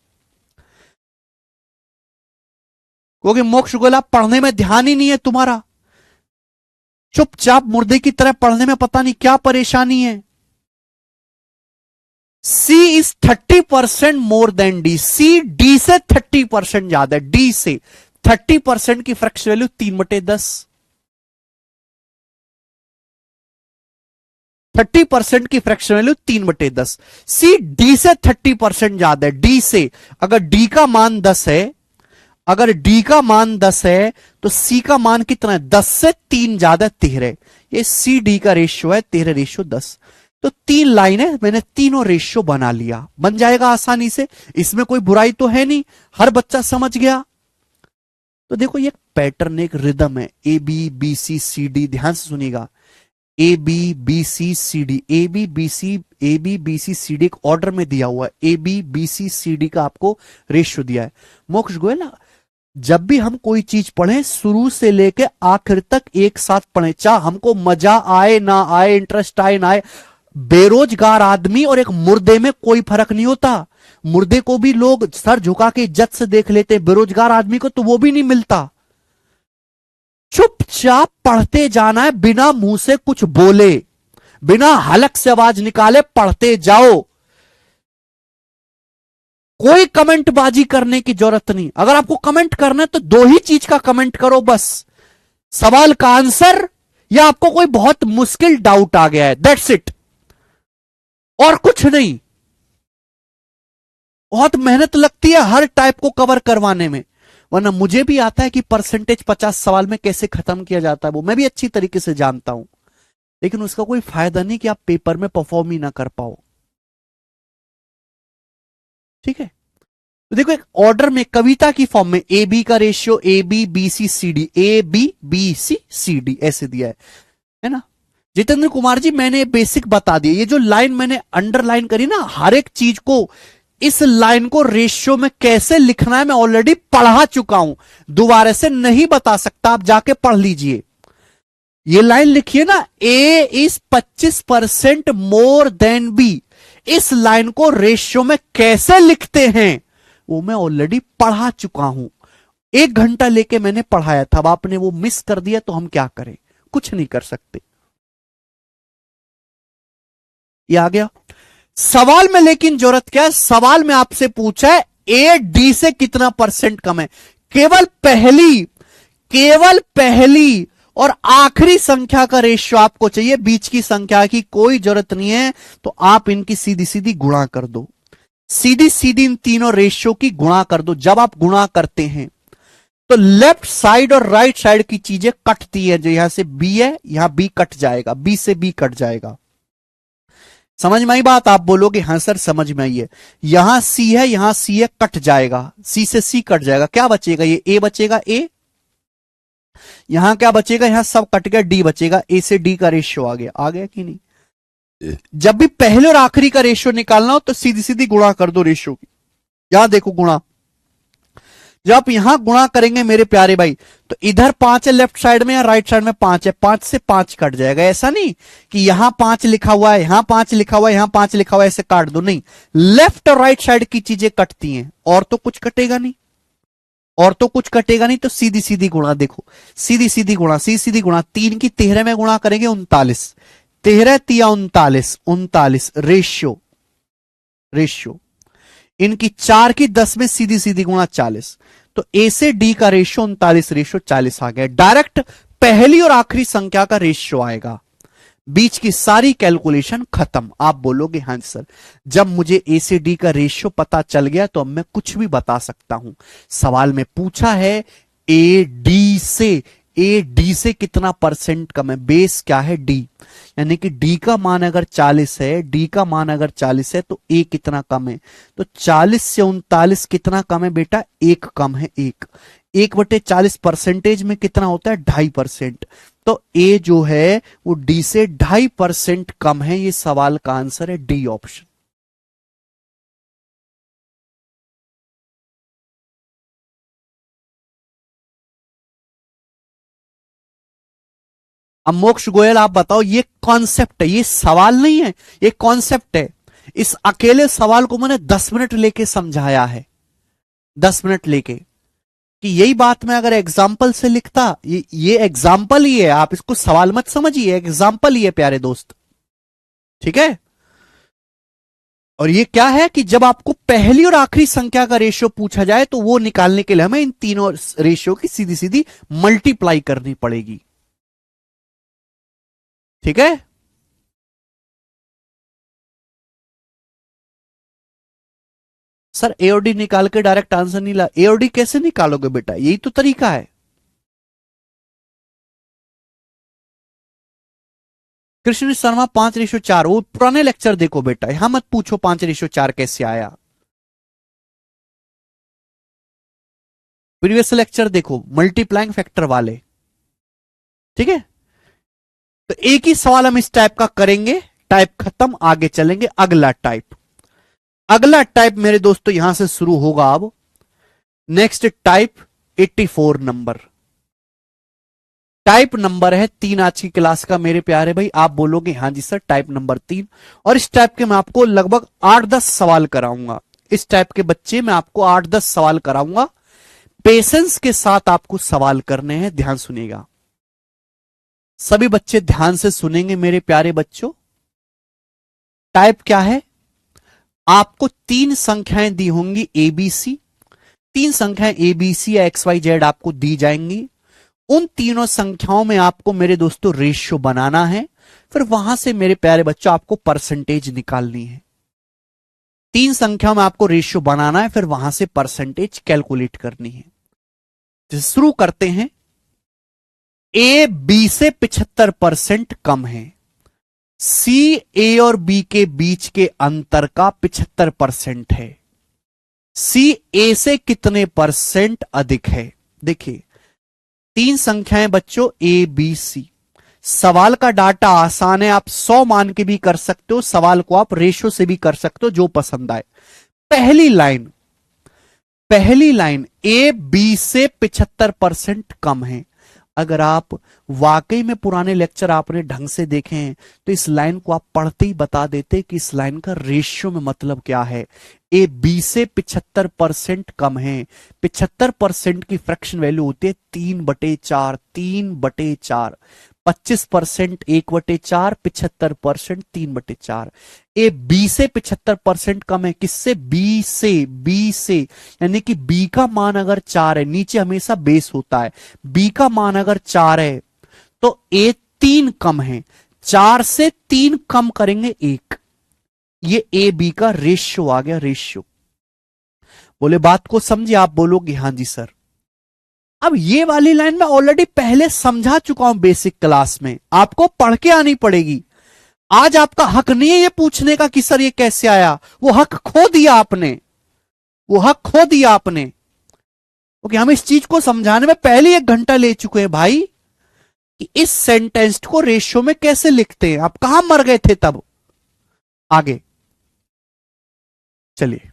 क्योंकि मोक्ष गोला पढ़ने में ध्यान ही नहीं है तुम्हारा, चुपचाप मुर्दे की तरह पढ़ने में पता नहीं क्या परेशानी है। C is 30% more than D, C D से 30% ज्यादा है। डी से 30% की फ्रैक्शन वैल्यू 3/10। 30% की फ्रैक्शन वैल्यू 3/10। सी डी से 30% ज्यादा है। डी से, अगर डी का मान 10 है, अगर डी का मान 10 है तो सी का मान कितना है? 10 से 3 ज्यादा 13। ये सी डी का रेशियो है 13:10। तो 3 लाइन है, मैंने तीनों रेशियो बना लिया, बन जाएगा आसानी से। इसमें कोई बुराई तो है नहीं, हर बच्चा समझ गया। तो देखो ये पैटर्न, एक रिदम है, A B B C C D. ध्यान से सुनिएगा, A B B C C D, A B B C, A B B C C D एक ऑर्डर में दिया हुआ है। A B B C C D का आपको रेशियो दिया है। मोक्ष गोयल, जब भी हम कोई चीज पढ़ें शुरू से लेके आखिर तक एक साथ पढ़ें, चाहे हमको मजा आए ना आए, इंटरेस्ट आए ना आए। बेरोजगार आदमी और एक मुर्दे में कोई फर्क नहीं होता। मुर्दे को भी लोग सर झुका के इज्जत से देख लेते, बेरोजगार आदमी को तो वो भी नहीं मिलता। चुपचाप पढ़ते जाना है, बिना मुंह से कुछ बोले, बिना हलक से आवाज निकाले पढ़ते जाओ। कोई कमेंट बाजी करने की जरूरत नहीं। अगर आपको कमेंट करना है तो दो ही चीज का कमेंट करो बस, सवाल का आंसर या आपको कोई बहुत मुश्किल डाउट आ गया है, दैट्स इट, और कुछ नहीं। बहुत मेहनत लगती है हर टाइप को कवर करवाने में, वरना मुझे भी आता है कि परसेंटेज 50 सवाल में कैसे खत्म किया जाता है, वो मैं भी अच्छी तरीके से जानता हूं। लेकिन उसका कोई फायदा नहीं कि आप पेपर में परफॉर्म ही ना कर पाओ। ठीक है, तो देखो एक ऑर्डर में कविता की फॉर्म में ए बी का ratio A B B C C D, A B B C C D ऐसे दिया है ना। जितेंद्र कुमार जी मैंने बेसिक बता दिया, ये जो लाइन मैंने अंडरलाइन करी ना, हर एक चीज को, इस लाइन को रेशियो में कैसे लिखना है मैं ऑलरेडी पढ़ा चुका हूं, दोबारा से नहीं बता सकता, आप जाके पढ़ लीजिए। ये लाइन लिखिए ना, ए इज 25% मोर देन बी, इस लाइन को रेशियो में कैसे लिखते हैं वो मैं ऑलरेडी पढ़ा चुका हूं। 1 घंटा लेके मैंने पढ़ाया था, अब आपने वो मिस कर दिया तो हम क्या करें, कुछ नहीं कर सकते। ये आ गया सवाल में। लेकिन जरूरत क्या है, सवाल में आपसे पूछा है ए डी से कितना परसेंट कम है, केवल पहली और आखिरी संख्या का रेशियो आपको चाहिए, बीच की संख्या की कोई जरूरत नहीं है। तो आप इनकी सीधी सीधी गुणा कर दो, सीधी सीधी इन तीनों रेशियो की गुणा कर दो। जब आप गुणा करते हैं तो लेफ्ट साइड और राइट साइड की चीजें कटती है, जो यहां से बी है यहां बी कट जाएगा, बी से बी कट जाएगा। समझ में आई बात, आप बोलोगे हां सर समझ में आई है। यहां सी है यहां सी है, कट जाएगा, सी से सी कट जाएगा, क्या बचेगा, ये ए बचेगा, ए यहां क्या बचेगा, यहां सब कट गया, डी बचेगा, ए से डी का रेशियो आ गया कि नहीं। जब भी पहले और आखिरी का रेशियो निकालना हो तो सीधी सीधी गुणा कर दो रेशियो की। यहां देखो गुणा, जब आप यहां गुणा करेंगे मेरे प्यारे भाई, तो इधर 5 है लेफ्ट साइड में या राइट साइड में 5 है, 5 से 5 कट जाएगा। ऐसा नहीं कि यहां 5 लिखा हुआ है यहां 5 लिखा हुआ है यहां 5 लिखा हुआ है, ऐसे काट दो, नहीं, लेफ्ट और राइट साइड की चीजें कटती हैं, और तो कुछ कटेगा नहीं, और तो कुछ कटेगा नहीं। तो सीधी सीधी गुणा, देखो सीधी सीधी गुणा, सीधी सीधी गुणा, 3 की 13 में गुणा करेंगे 39, 13 तिया 39, 39 रेशियो, इनकी 4 की 10 में सीधी सीधी गुणा 40, तो ए से डी का रेशियो 39 रेशियो 40 आ गया। डायरेक्ट पहली और आखिरी संख्या का रेशियो आएगा, बीच की सारी कैलकुलेशन खत्म। आप बोलोगे हाँ सर, जब मुझे ए से डी का रेशियो पता चल गया तो अब मैं कुछ भी बता सकता हूं। सवाल में पूछा है ए डी से कितना परसेंट कम है, बेस क्या है डी, यानी कि डी का मान अगर 40 है, डी का मान अगर 40 है तो ए कितना कम है, तो 40 से 39 कितना कम है बेटा, 1 कम है, 1/40 परसेंटेज में कितना होता है 2.5%, तो ए जो है वो डी से 2.5% कम है। ये सवाल का आंसर है डी ऑप्शन। अब मोक्ष गोयल आप बताओ, ये कॉन्सेप्ट है, ये सवाल नहीं है, ये कॉन्सेप्ट है। इस अकेले सवाल को मैंने 10 मिनट लेके समझाया है, 10 मिनट लेके, कि यही बात मैं अगर एग्जाम्पल से लिखता, ये एग्जाम्पल ही है, आप इसको सवाल मत समझिए, एग्जाम्पल ही है प्यारे दोस्त, ठीक है। और ये क्या है कि जब आपको पहली और आखिरी संख्या का रेशियो पूछा जाए तो वो निकालने के लिए हमें इन तीनों रेशियो की सीधी सीधी मल्टीप्लाई करनी पड़ेगी, ठीक है। सर एओडी निकाल के डायरेक्ट आंसर नहीं ला, एओडी कैसे निकालोगे बेटा, यही तो तरीका है। कृष्ण शर्मा 5:4, वो पुराने लेक्चर देखो बेटा, यहां मत पूछो 5:4 कैसे आया, प्रीवियस लेक्चर देखो मल्टीप्लाइंग फैक्टर वाले, ठीक है। तो एक ही सवाल हम इस टाइप का करेंगे, टाइप खत्म, आगे चलेंगे अगला टाइप। अगला टाइप मेरे दोस्तों यहां से शुरू होगा अब। Next type 84 number type number है 3 आज की क्लास का मेरे प्यारे भाई। आप बोलोगे हाँ जी सर टाइप नंबर 3। और इस टाइप के मैं आपको लगभग 8-10 सवाल कराऊंगा। इस टाइप के बच्चे मैं आपको 8-10 सवाल कराऊंगा। पेशेंस के साथ आपको सवाल करने हैं, ध्यान सुनिएगा। सभी बच्चे ध्यान से सुनेंगे मेरे प्यारे बच्चों। टाइप क्या है? आपको 3 संख्याएं दी होंगी एबीसी। 3 संख्याएं एबीसी या एक्स वाई जेड आपको दी जाएंगी। उन तीनों संख्याओं में आपको मेरे दोस्तों रेशियो बनाना है। फिर वहां से मेरे प्यारे बच्चों आपको परसेंटेज निकालनी है। 3 संख्याओं में आपको रेशियो बनाना है, फिर वहां से परसेंटेज कैलकुलेट करनी है। तो शुरू करते हैं। ए बी से 75% कम है। सी ए और बी के बीच के अंतर का 75% है। सी ए से कितने परसेंट अधिक है? देखिए 3 संख्याएं बच्चों ए बी सी। सवाल का डाटा आसान है, आप 100 मान के भी कर सकते हो, सवाल को आप रेशो से भी कर सकते हो, जो पसंद आए। पहली लाइन पहली लाइन ए बी से 75% कम है। अगर आप वाकई में पुराने लेक्चर आपने ढंग से देखे हैं तो इस लाइन को आप पढ़ते ही बता देते कि इस लाइन का रेशियो में मतलब क्या है। ए बी से 75% कम है। 75% की फ्रैक्शन वैल्यू होती है 3/4। 3/4 25% 1/4, 75% 3/4। ए बी से 75% कम है। किससे? बी से। बी से यानी कि बी का मान अगर 4 है, नीचे हमेशा बेस होता है, बी का मान अगर 4 है तो ए 3 कम है। 4 से 3 कम करेंगे 1। ये ए बी का रेशियो आ गया, रेशियो। बोले बात को समझे? आप बोलोगे हाँ जी सर। अब ये वाली लाइन मैं ऑलरेडी पहले समझा चुका हूं बेसिक क्लास में, आपको पढ़ के आनी पड़ेगी। आज आपका हक नहीं है ये पूछने का कि सर ये कैसे आया। वो हक खो दिया आपने, वो हक खो दिया आपने। ओके, हम इस चीज को समझाने में पहले 1 घंटा ले चुके हैं भाई कि इस सेंटेंस को रेशियो में कैसे लिखते हैं। आप कहां मर गए थे तब। आगे चलिए,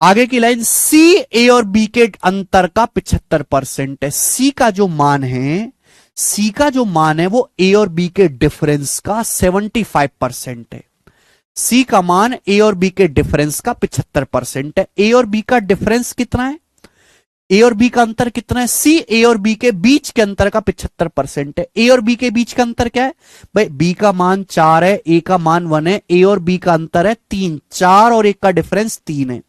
आगे की लाइन सी ए और बी के अंतर का 75% है। सी का जो मान है, सी का जो मान है वो ए और बी के डिफरेंस का 75% है। सी का मान ए और बी के डिफरेंस का 75% है। ए और बी का डिफरेंस कितना है? ए और बी का अंतर कितना है? सी ए और बी के बीच के अंतर का 75% है। ए और बी के बीच का अंतर क्या है भाई? बी का मान 4 है, ए का मान 1 है, ए और बी का अंतर है 3। 4 और 1 का डिफरेंस 3 है।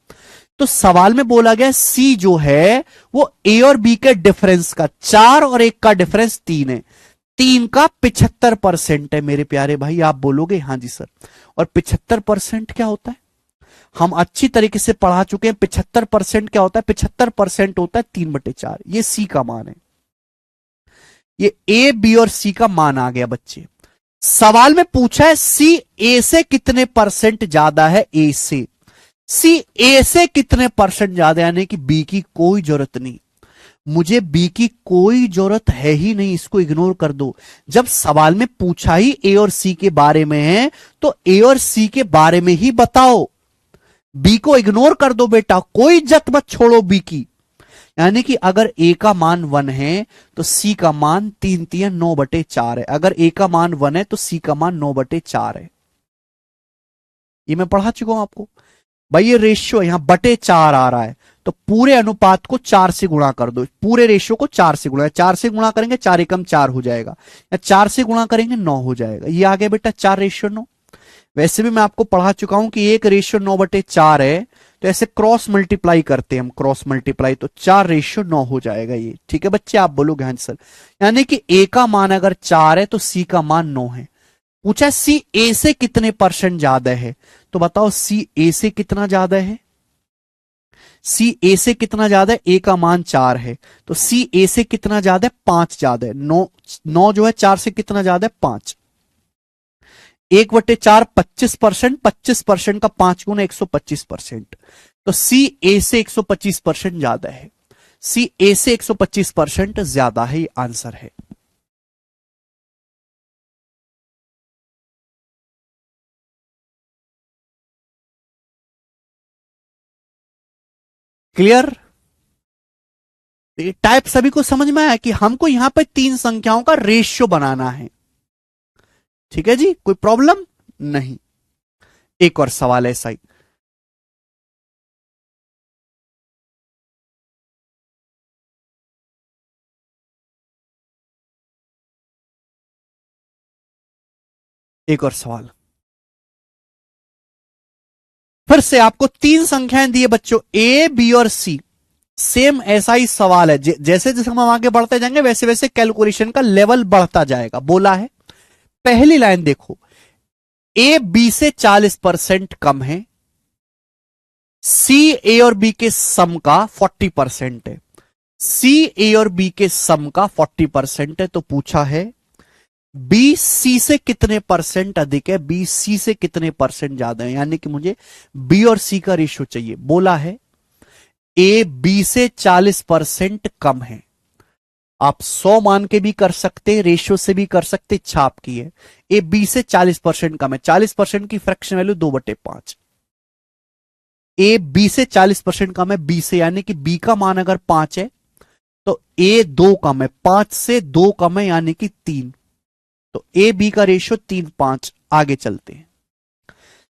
तो सवाल में बोला गया सी जो है वो ए और बी के डिफरेंस का, 4 और 1 का डिफरेंस 3 है, 3 का 75% है मेरे प्यारे भाई। आप बोलोगे हाँ जी सर। और 75% क्या होता है? हम अच्छी तरीके से पढ़ा चुके हैं। 75% क्या होता है? 75% होता है 3/4। ये सी का मान है। ये ए बी और सी का मान आ गया बच्चे। सवाल में पूछा है सी ए से कितने परसेंट ज्यादा है? ए से। सी ए से कितने परसेंट ज्यादा, यानी कि बी की कोई जरूरत नहीं। मुझे बी की कोई जरूरत है ही नहीं, इसको इग्नोर कर दो। जब सवाल में पूछा ही ए और सी के बारे में है तो ए और सी के बारे में ही बताओ। बी को इग्नोर कर दो बेटा, कोई इज्जत मत छोड़ो बी की। यानी कि अगर ए का मान 1 है तो सी का मान 3/9 है। अगर ए का मान 1 है तो सी का मान 9/4 है। ये मैं पढ़ा चुका हूं आपको भाई। ये रेशियो यहां बटे 4 आ रहा है तो पूरे अनुपात को 4 से गुणा कर दो। पूरे रेशियो को 4 से गुणा, 4 से गुणा करेंगे 4 एकम 4 हो जाएगा, या 4 से गुणा करेंगे 9 हो जाएगा। ये आ गया बेटा 4:9। वैसे भी मैं आपको पढ़ा चुका हूं कि एक रेशियो 9/4 है, तो ऐसे क्रॉस मल्टीप्लाई करते हैं हम, क्रॉस मल्टीप्लाई, तो 4:9 हो जाएगा ये। ठीक है बच्चे, आप बोलोगे हाँ सर। यानी कि ए का मान अगर 4 है तो सी का मान 9 है। पूछा सी ए से कितने परसेंट ज्यादा है, तो बताओ सी ए से कितना ज्यादा है? सी ए से कितना ज्यादा है? ए का मान 4 है तो सी ए से कितना ज्यादा है? 5 ज्यादा है। 9 9 जो है 4 से कितना ज्यादा है? 5। 1/4 25%, 25% का 5 × 125%। तो सी ए से 125% ज्यादा है। सी ए से 125% ज्यादा है, ये आंसर है। क्लियर? तो ये टाइप सभी को समझ में आया कि हमको यहां पे तीन संख्याओं का रेशियो बनाना है। ठीक है जी, कोई प्रॉब्लम नहीं। एक और सवाल ऐसा ही। एक और सवाल, फिर से आपको तीन संख्याएं दी है बच्चों, ए बी और सी। सेम ऐसा ही सवाल है, जैसे जैसे हम आगे बढ़ते जाएंगे वैसे वैसे कैलकुलेशन का लेवल बढ़ता जाएगा। बोला है, पहली लाइन देखो, ए बी से 40% कम है, सी ए और बी के सम का 40% है। सी ए और बी के सम का 40% है, तो पूछा है बी सी से कितने परसेंट अधिक है, बी सी से कितने परसेंट ज्यादा है, यानी कि मुझे बी और सी का रेशियो चाहिए। बोला है ए बी से 40% कम है। आप 100 मान के भी कर सकते, रेशियो से भी कर सकते, इच्छा आपकी है। ए बी से 40% कम है, 40% की फ्रैक्शन वैल्यू 2/5। ए बी से 40% कम है बी से, यानी कि बी का मान अगर 5 है तो ए 2 कम है, 5 से 2 कम है यानी कि 3। तो ए बी का रेशियो 3:5। आगे चलते हैं।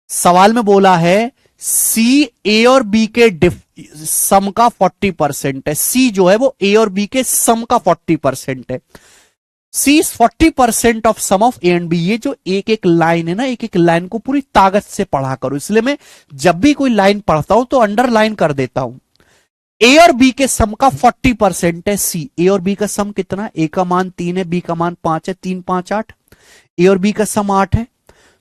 सवाल में बोला है सी ए और बी के सम का 40% है। सी जो है वो ए और बी के सम का 40% है। C is 40% of sum of A and B. ये जो एक एक लाइन है ना, एक एक लाइन को पूरी ताकत से पढ़ा करो, इसलिए मैं जब भी कोई लाइन पढ़ता हूं तो अंडरलाइन कर देता हूं। ए और बी के सम का 40% है सी। ए और बी का सम कितना, ए का मान 3 है, बी का मान 5 है, 3 5 8। ए और बी का सम 8 है,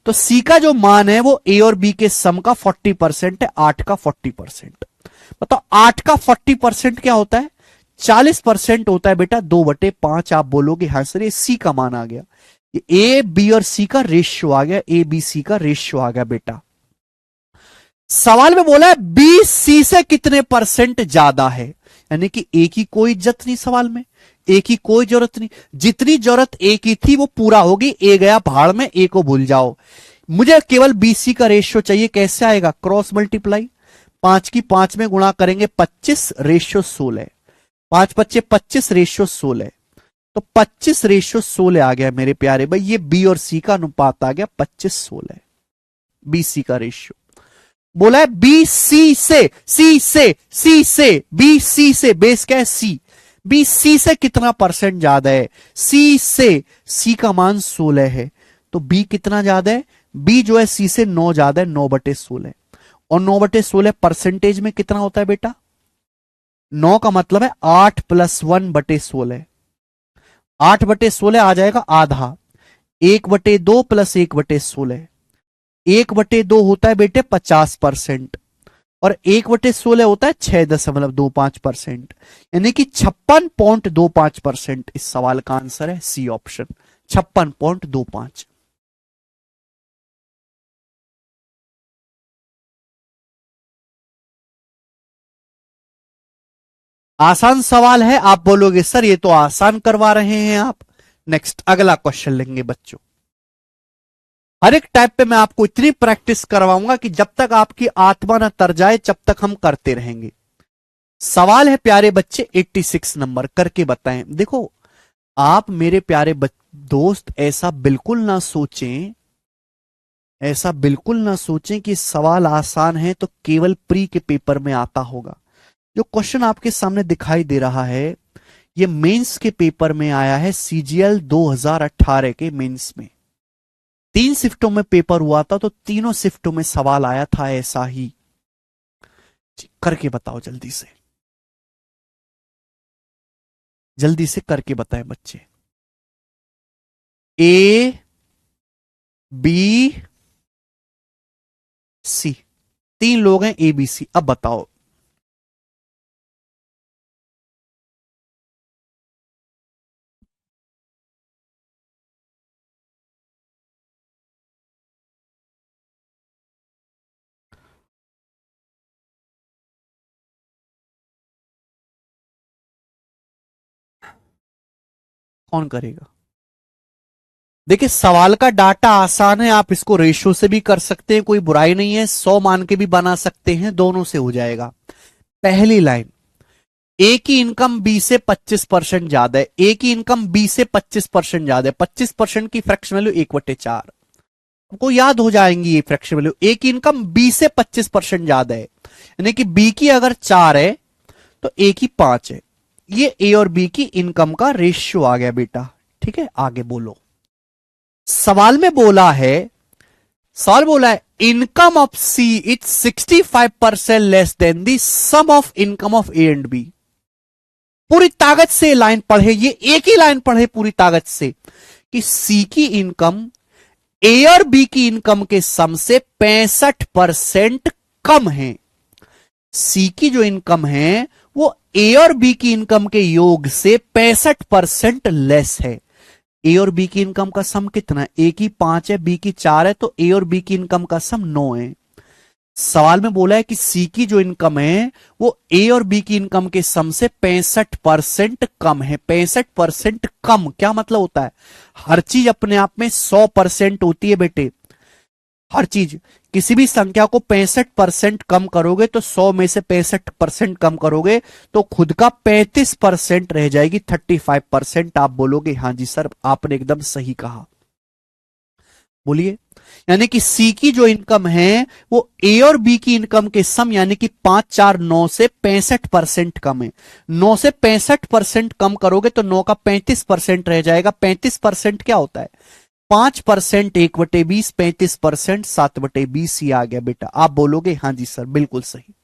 तो सी का जो मान है वो ए और बी के सम का 40% है, 8 का 40%। बताओ 8 का 40% क्या होता है, 40% होता है बेटा 2/5। आप बोलोगे हाँ सर ये सी का मान आ गया, ये ए बी और सी का रेशियो आ गया, ए बी सी का रेशियो आ गया बेटा। सवाल में बोला है बी सी से कितने परसेंट ज्यादा है, यानी कि ए की कोई इज्जत नहीं सवाल में, ए की कोई जरूरत नहीं, जितनी जरूरत ए की थी वो पूरा होगी, ए गया भाड़ में, ए को भूल जाओ। मुझे केवल बीसी का रेशियो चाहिए, कैसे आएगा, क्रॉस मल्टीप्लाई, 5 की 5 में गुणा करेंगे 25 रेशियो 16, 5 पच्चे 25 रेशियो 16, तो 25 रेशियो 16 आ गया मेरे प्यारे भाई। ये बी और सी का अनुपात आ गया 25:16, बी सी का रेशियो। बोला है बी सी से, बी सी से, बेस क्या है सी, बी सी से कितना परसेंट ज्यादा है, सी से, सी का मान 16 है, तो बी कितना ज्यादा है, बी जो है सी से 9 ज्यादा है, 9/16। और 9/16 परसेंटेज में कितना होता है बेटा, 9 का मतलब है 8 + 1/16, 8/16 आ जाएगा आधा, 1/2 + 1/16, 1/2 होता है बेटे 50%, और 1/16 होता है 6.25%, यानी कि 56.25%। इस सवाल का आंसर है सी ऑप्शन, 56.25। आसान सवाल है, आप बोलोगे सर ये तो आसान करवा रहे हैं आप। नेक्स्ट अगला क्वेश्चन लेंगे बच्चों। हर एक टाइप पे मैं आपको इतनी प्रैक्टिस करवाऊंगा कि जब तक आपकी आत्मा न तर जाए तब तक हम करते रहेंगे। सवाल है प्यारे बच्चे 86 नंबर, करके बताएं। देखो आप मेरे प्यारे दोस्त ऐसा बिल्कुल ना सोचें, ऐसा बिल्कुल ना सोचें कि सवाल आसान है तो केवल प्री के पेपर में आता होगा। जो क्वेश्चन आपके सामने दिखाई दे रहा है ये मेंस के पेपर में आया है, सीजीएल 2018 के मेंस में 3 शिफ्टों में पेपर हुआ था, तो तीनों शिफ्टों में सवाल आया था ऐसा ही। करके बताओ जल्दी से, जल्दी से करके बताएं बच्चे। ए बी सी, 3 लोग हैं ए बी सी, अब बताओ। कौन करेगा? देखिए सवाल का डाटा आसान है, आप इसको रेशियो से भी कर सकते हैं, कोई बुराई नहीं है, 100 मान के भी बना सकते हैं, दोनों से हो जाएगा। पहली लाइन, ए की इनकम बी से 25% ज्यादा है, ए की इनकम बी से 25% ज्यादा है, 25% की फ्रैक्शन वैल्यू 1/4, आपको याद हो जाएंगी ये फ्रैक्शन वैल्यू। ए की इनकम बी से 25% ज्यादा है, यानी कि बी की अगर 4 है तो ए की 5 है। ये ए और बी की इनकम का रेशियो आ गया बेटा। ठीक है, आगे बोलो। सवाल में बोला है, सवाल बोला है income of C is 65% less than the sum of income of A and B. पूरी ताकत से लाइन पढ़े, ये एक ही लाइन पढ़े पूरी ताकत से कि सी की इनकम ए और बी की इनकम के सम से 65% कम है। सी की जो इनकम है वो ए और बी की इनकम के योग से 65% लेस है। ए और बी की इनकम का सम कितना है? ए की 5 है, बी की 4 है, तो ए और बी की इनकम का सम 9 है। सवाल में बोला है कि सी की जो इनकम है वो ए और बी की इनकम के सम से 65% कम है। 65% कम क्या मतलब होता है? हर चीज अपने आप में 100% होती है बेटे। हर चीज, किसी भी संख्या को 65% कम करोगे तो 100 में से 65% कम करोगे तो खुद का 35% रह जाएगी, 35%। आप बोलोगे हाँ जी सर, आपने एकदम सही कहा। बोलिए। यानी कि सी की जो इनकम है वो ए और बी की इनकम के सम, यानी कि 5 4 9 से 65% कम है। 9 से 65% कम करोगे तो 9 का 35% रह जाएगा। 35% क्या होता है? 5% 1/20, 35% 7/20 ही आ गया बेटा। आप बोलोगे हाँ जी सर, बिल्कुल सही।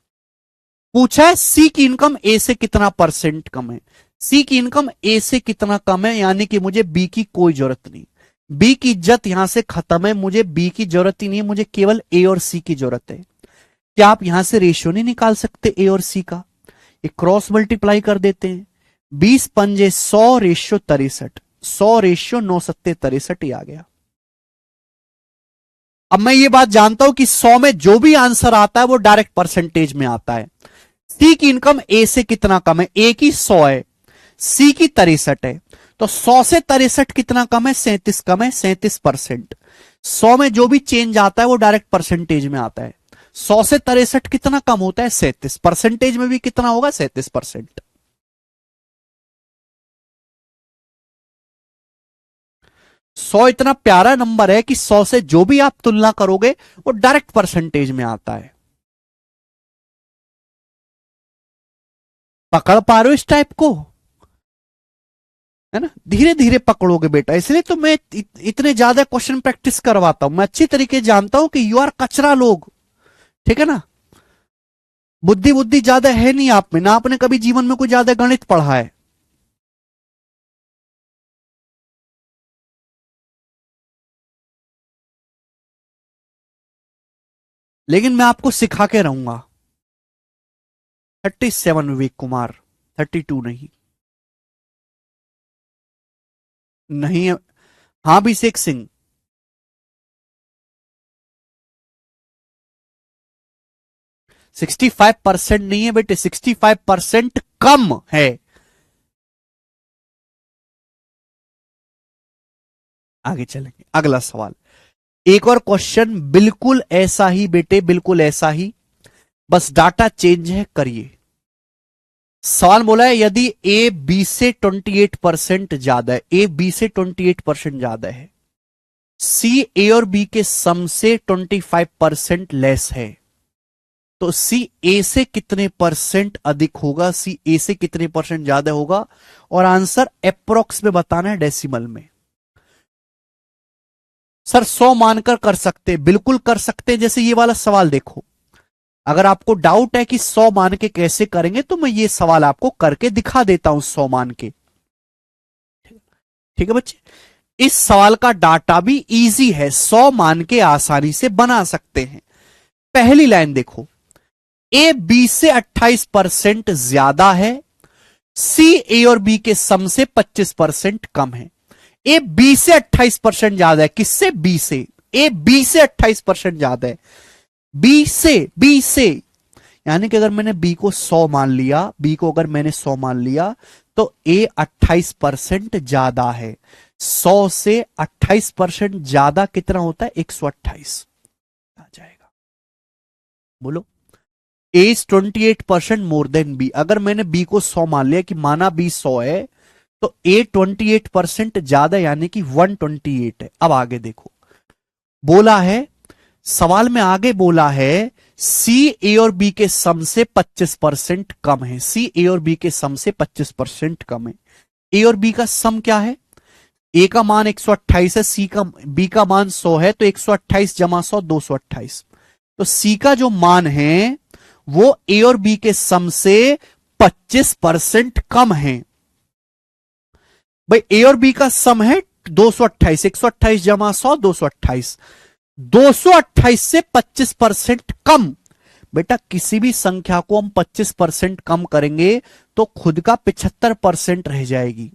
पूछा है सी की इनकम ए से कितना परसेंट कम है। सी की इनकम ए से कितना कम है, यानी कि मुझे बी की कोई जरूरत नहीं। बी की इज्जत यहां से खत्म है, मुझे बी की जरूरत ही नहीं है, मुझे केवल ए और सी की जरूरत है। क्या आप यहां से रेशियो नहीं निकाल सकते ए और सी का? एक क्रॉस मल्टीप्लाई कर देते हैं। 20 पंजे 100 रेशियो 63, 100 रेशियो 9 सत्ते 63 ही आ गया। अब मैं ये बात जानता हूं कि 100 में जो भी आंसर आता है वो डायरेक्ट परसेंटेज में आता है। सी की इनकम ए से कितना कम है? ए की 100 है, सी की 63 है, तो 100 से 63 कितना कम है? 37 कम है, 37%। 100 में जो भी चेंज आता है वो डायरेक्ट परसेंटेज में आता है। 100 से 63 कितना कम होता है? 37। परसेंटेज में भी कितना होगा? 37%। 100 इतना प्यारा नंबर है कि 100 से जो भी आप तुलना करोगे वो डायरेक्ट परसेंटेज में आता है। पकड़ पा रहे हो इस टाइप को? है ना, धीरे धीरे पकड़ोगे बेटा, इसलिए तो मैं इतने ज्यादा क्वेश्चन प्रैक्टिस करवाता हूं। मैं अच्छी तरीके जानता हूं कि यू आर कचरा लोग, ठीक है ना। बुद्धि बुद्धि ज्यादा है नहीं आप में, ना आपने कभी जीवन में कोई ज्यादा गणित पढ़ा है। लेकिन मैं आपको सिखा के रहूंगा। 37 विवेक कुमार, 32 नहीं। नहीं है। हाँ अभिषेक सिंह। 65% नहीं है बेटे, 65% कम है। आगे चलेंगे, अगला सवाल। एक और क्वेश्चन बिल्कुल ऐसा ही बेटे, बिल्कुल ऐसा ही, बस डाटा चेंज है, करिए। सवाल बोला है यदि ए बी से 28% ज्यादा है, ए बी से 28% ज्यादा है, सी ए और बी के सम से 25% लेस है, तो सी ए से कितने परसेंट अधिक होगा? सी ए से कितने परसेंट ज्यादा होगा? और आंसर अप्रोक्स में बताना है, डेसिमल में। सर 100 मानकर कर सकते, बिल्कुल कर सकते। जैसे ये वाला सवाल देखो, अगर आपको डाउट है कि 100 मान के कैसे करेंगे तो मैं ये सवाल आपको करके दिखा देता हूं 100 मान के। ठीक है बच्चे, इस सवाल का डाटा भी इजी है, 100 मान के आसानी से बना सकते हैं। पहली लाइन देखो, ए बी से 28% ज्यादा है, सी ए और बी के सम से 25% कम है। ए बी से 28% ज्यादा है, किससे? बी से। ए बी से 28% ज्यादा है, बी से, यानी कि अगर मैंने बी को 100 मान लिया, बी को अगर मैंने 100 मान लिया तो ए 28% ज्यादा है। 100 से 28% ज्यादा कितना होता है? 128 आ जाएगा। बोलो। ए इज 28% मोर देन बी। अगर मैंने बी को 100 मान लिया कि माना बी 100 है, तो ए 28% ज्यादा यानी कि 128 है। अब आगे देखो, बोला है सवाल में आगे बोला है सी ए और बी के सम से 25% कम है। सी ए और बी के सम से 25% कम है। ए और बी का सम क्या है? ए का मान 128 है, सी का बी का मान 100 है, तो 128 जमा 100 228। तो सी का जो मान है वो ए और बी के सम से 25% कम है। भाई ए और बी का सम है 228, 128 जमा 100 228, 228 से 25% कम। बेटा किसी भी संख्या को हम 25% कम करेंगे तो खुद का 75% रह जाएगी।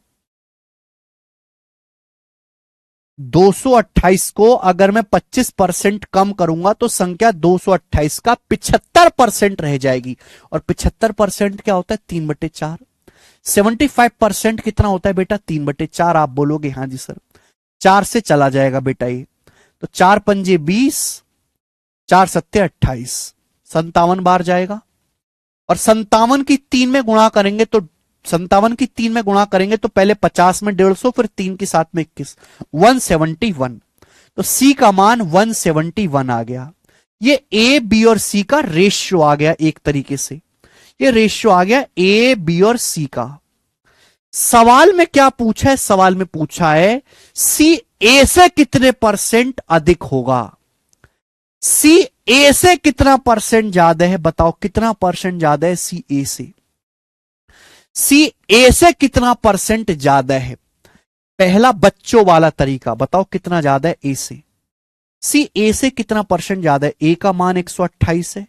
228 को अगर मैं 25% कम करूंगा तो संख्या 228 का 75% रह जाएगी। और 75% क्या होता है? 3/4। 75% कितना होता है बेटा? 3/4। आप बोलोगे हाँ जी सर, 4 से चला जाएगा बेटा ये, तो 4 पंजे 20, 4 सत्ते 28, 57 बार जाएगा। और 57 की 3 में गुणा करेंगे तो 57 की 3 में गुणा करेंगे तो पहले 50 में 150, फिर 3 के साथ में 21, 171। तो सी का मान 171 आ गया। ये ए बी और सी का रेशियो आ गया। एक तरीके से ये रेशियो आ गया ए बी और सी का। सवाल में क्या पूछा है? सवाल में पूछा है सी ए से कितने परसेंट अधिक होगा। सी ए से कितना परसेंट ज्यादा है? बताओ कितना परसेंट ज्यादा है सी ए से? सी ए से कितना परसेंट ज्यादा है? पहला बच्चों वाला तरीका, बताओ कितना ज्यादा है ए से? सी ए से कितना परसेंट ज्यादा है? ए का मान 128 है,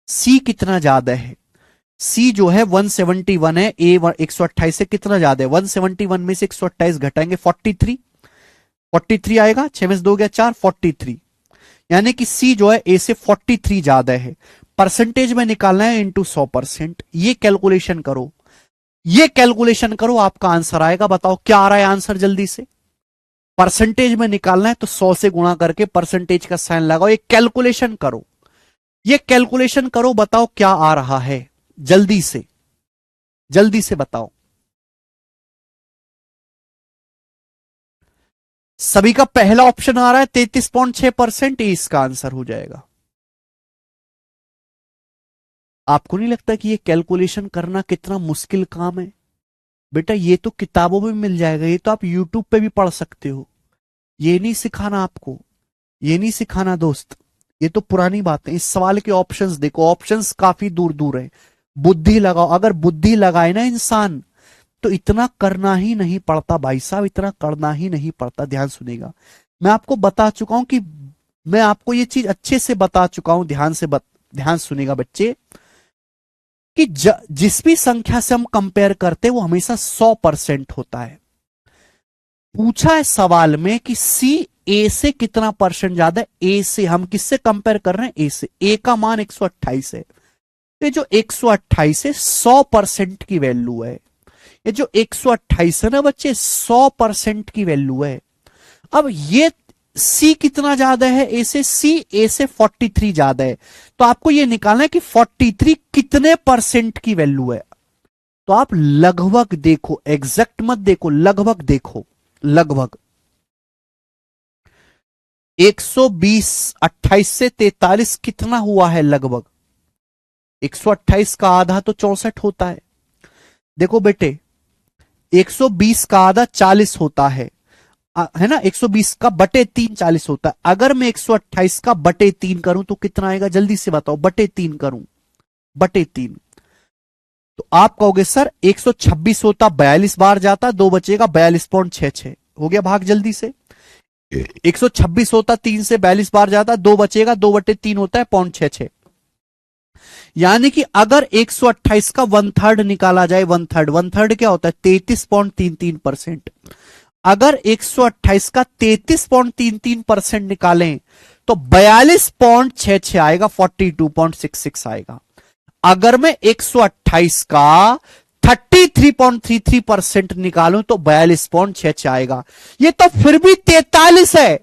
सी कितना ज्यादा है? सी जो है 171 है, ए 128 से कितना ज्यादा है? 171 में से 128 घटाएंगे 43, 43 आएगा, 6 में से 2 गया 4, 43। यानी कि सी जो है ए से 43 ज्यादा है। परसेंटेज में निकालना है इंटू 100%। ये कैलकुलेशन करो, ये कैलकुलेशन करो, आपका आंसर आएगा। बताओ क्या आ रहा है आंसर? जल्दी से परसेंटेज में निकालना है तो 100 से गुणा करके परसेंटेज का साइन लगाओ। ये कैलकुलेशन करो, ये कैलकुलेशन करो, बताओ क्या आ रहा है? जल्दी से, जल्दी से बताओ। सभी का पहला ऑप्शन आ रहा है 33.6%, ये इसका आंसर हो जाएगा। आपको नहीं लगता कि ये कैलकुलेशन करना कितना मुश्किल काम है? बेटा ये तो किताबों में मिल जाएगा, ये तो आप यूट्यूब पे भी पढ़ सकते हो। ये नहीं सिखाना आपको, ये नहीं सिखाना दोस्त, ये तो पुरानी बात है। इस सवाल के ऑप्शंस देखो, ऑप्शंस काफी दूर दूर है। बुद्धि लगाओ, अगर बुद्धि लगाए ना इंसान तो इतना करना ही नहीं पड़ता भाई साहब, इतना करना ही नहीं पड़ता। ध्यान सुनेगा, मैं आपको बता चुका हूं कि मैं आपको ये चीज अच्छे से बता चुका हूं। ध्यान सुनेगा बच्चे कि जिस भी संख्या से हम कंपेयर करते हैं वो हमेशा 100% होता है। पूछा है सवाल में कि सी ए से कितना परसेंट ज्यादा है? ए से हम किससे कंपेयर कर रहे हैं? ए से। ए का मान 128 है, ये जो 128 है 100% की वैल्यू है। ये जो 128 है ना बच्चे, 100% की वैल्यू है। अब ये सी कितना ज्यादा है ए से? सी ए से 43 ज्यादा है। तो आपको ये निकालना है कि 43 कितने परसेंट की वैल्यू है। तो आप लगभग देखो, एग्जैक्ट मत देखो, लगभग देखो। लगभग 120, 28 से 43 कितना हुआ है? लगभग 128 का आधा तो 64 होता है। देखो बेटे 120 का आधा 40 होता है ना? 120 का बटे 3 40 होता है। अगर मैं 128 का बटे 3 करूं तो कितना आएगा? जल्दी से बताओ। बटे 3 करूं, बटे 3 तो आप कहोगे सर 126 होता 42 बार जाता, 2 बचेगा 42.66 हो गया भाग। जल्दी से 126 होता 3 से 42 बार जाता, 2 बचेगा, 2 बटे 3 होता है 0.66। यानी कि अगर 128 का 1/3 निकाला जाए, 1/3 क्या होता है? 33.33%। अगर 128 का 33.33% निकालें तो 42.66 आएगा, 42.66 आएगा। अगर मैं 128 का 33.33% निकालूं तो 42.66 आएगा। ये तो फिर भी 43 है।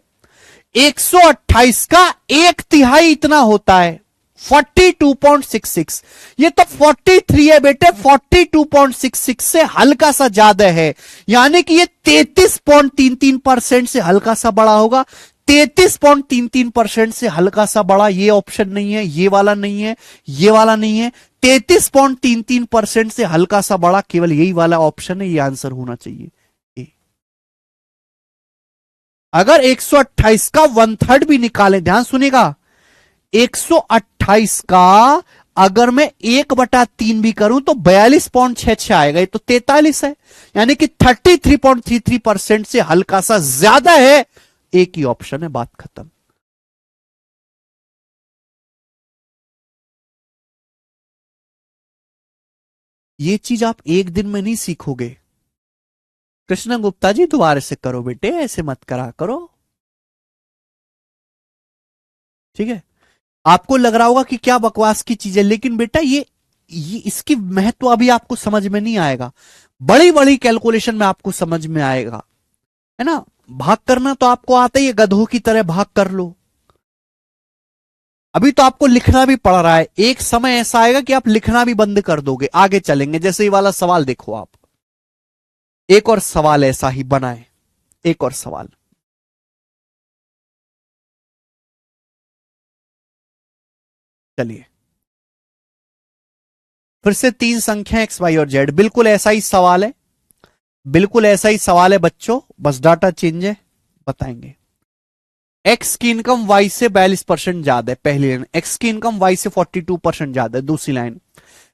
128 का 1/3 इतना होता है। 42.66। ये तो 43 है बेटे, 42.66 से हल्का सा ज्यादा है, यानी कि ये 33.33% से हल्का सा बड़ा होगा। 33.33% से हल्का सा बड़ा, ये ऑप्शन नहीं है, ये वाला नहीं है, ये वाला नहीं है। 33.33% से हल्का सा बड़ा केवल यही वाला ऑप्शन है, ये आंसर होना चाहिए। अगर 128 का 1/3 भी निकालें, ध्यान सुनिएगा, 128 का अगर मैं 1/3 भी करूं तो 42.66 आएगा, ये तो 43 है, यानी कि 33.33% से हल्का सा ज्यादा है। एक ही ऑप्शन है, बात खत्म। ये चीज आप एक दिन में नहीं सीखोगे। कृष्ण गुप्ता जी दोबारा से करो बेटे, ऐसे मत करा करो, ठीक है। आपको लग रहा होगा कि क्या बकवास की चीज है, लेकिन बेटा ये इसकी महत्व अभी आपको समझ में नहीं आएगा। बड़ी बड़ी कैलकुलेशन में आपको समझ में आएगा, है ना। भाग करना तो आपको आता ही है, गधों की तरह भाग कर लो। अभी तो आपको लिखना भी पड़ रहा है, एक समय ऐसा आएगा कि आप लिखना भी बंद कर दोगे। आगे चलेंगे, जैसे ये वाला सवाल देखो आप, एक और सवाल ऐसा ही बनाए, एक और सवाल। चलिए, फिर से तीन संख्या एक्स वाई और जेड, बिल्कुल ऐसा ही सवाल है, बिल्कुल ऐसा ही सवाल है बच्चों, बस डाटा चेंज है, बताएंगे। एक्स की इनकम वाई से 42% ज्यादा है, पहली लाइन। एक्स की इनकम वाई से 42% ज्यादा है, दूसरी लाइन।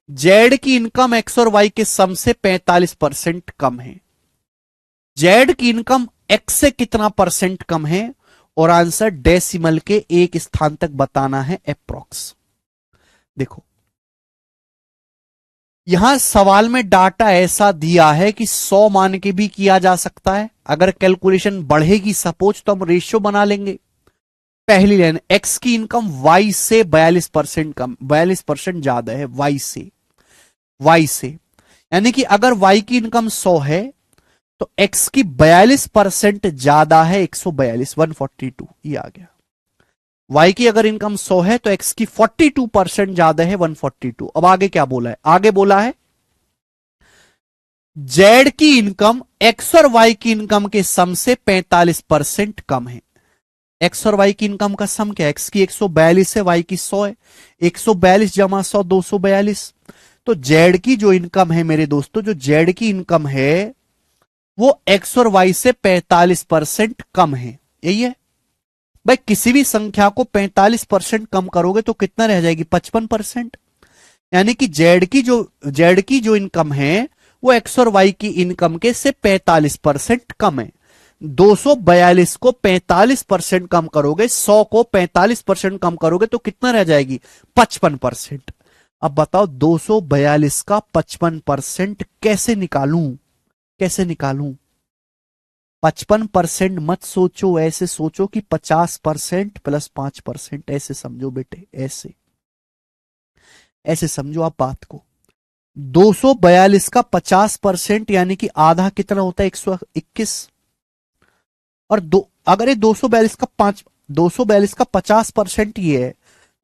जेड की इनकम एक्स और वाई के सम से 45% कम है। जेड की इनकम एक्स से कितना परसेंट कम है, और आंसर डेसिमल के एक स्थान तक बताना है, अप्रोक्स। देखो, यहां सवाल में डाटा ऐसा दिया है कि 100 मान के भी किया जा सकता है। अगर कैलकुलेशन बढ़ेगी सपोज तो हम रेशियो बना लेंगे। पहली लाइन, एक्स की इनकम वाई से 42% कम, 42% ज्यादा है वाई से, वाई से, यानी कि अगर वाई की इनकम 100 है तो एक्स की 42% ज्यादा है, 142, 142, ये आ गया। वाई की अगर इनकम 100 है तो एक्स की 42% ज्यादा है, 142। अब आगे क्या बोला है, आगे बोला है जेड की इनकम एक्स और वाई की इनकम के सम से 45% कम है। एक्स और वाई की इनकम का सम क्या है, एक्स की 142 है, वाई की 100 है, 142 जमा 100 242। तो जेड की जो इनकम है मेरे दोस्तों, जो जेड की इनकम है वो एक्स और वाई से 45% कम है, यही है भाई। किसी भी संख्या को 45% कम करोगे तो कितना रह जाएगी, 55%। यानी कि जेड की जो इनकम है वो एक्स और वाई की इनकम के से 45% कम है। 242 को 45% कम करोगे, 100 को 45% कम करोगे तो कितना रह जाएगी, 55%। अब बताओ 242 का 55% कैसे निकालूं, कैसे निकालूं। 55% मत सोचो, ऐसे सोचो कि 50% प्लस 5%, ऐसे समझो बेटे, ऐसे ऐसे समझो आप बात को। 242 का 50% यानी कि आधा कितना होता है, 121। और अगर ये 242 का 242 का 50% ये है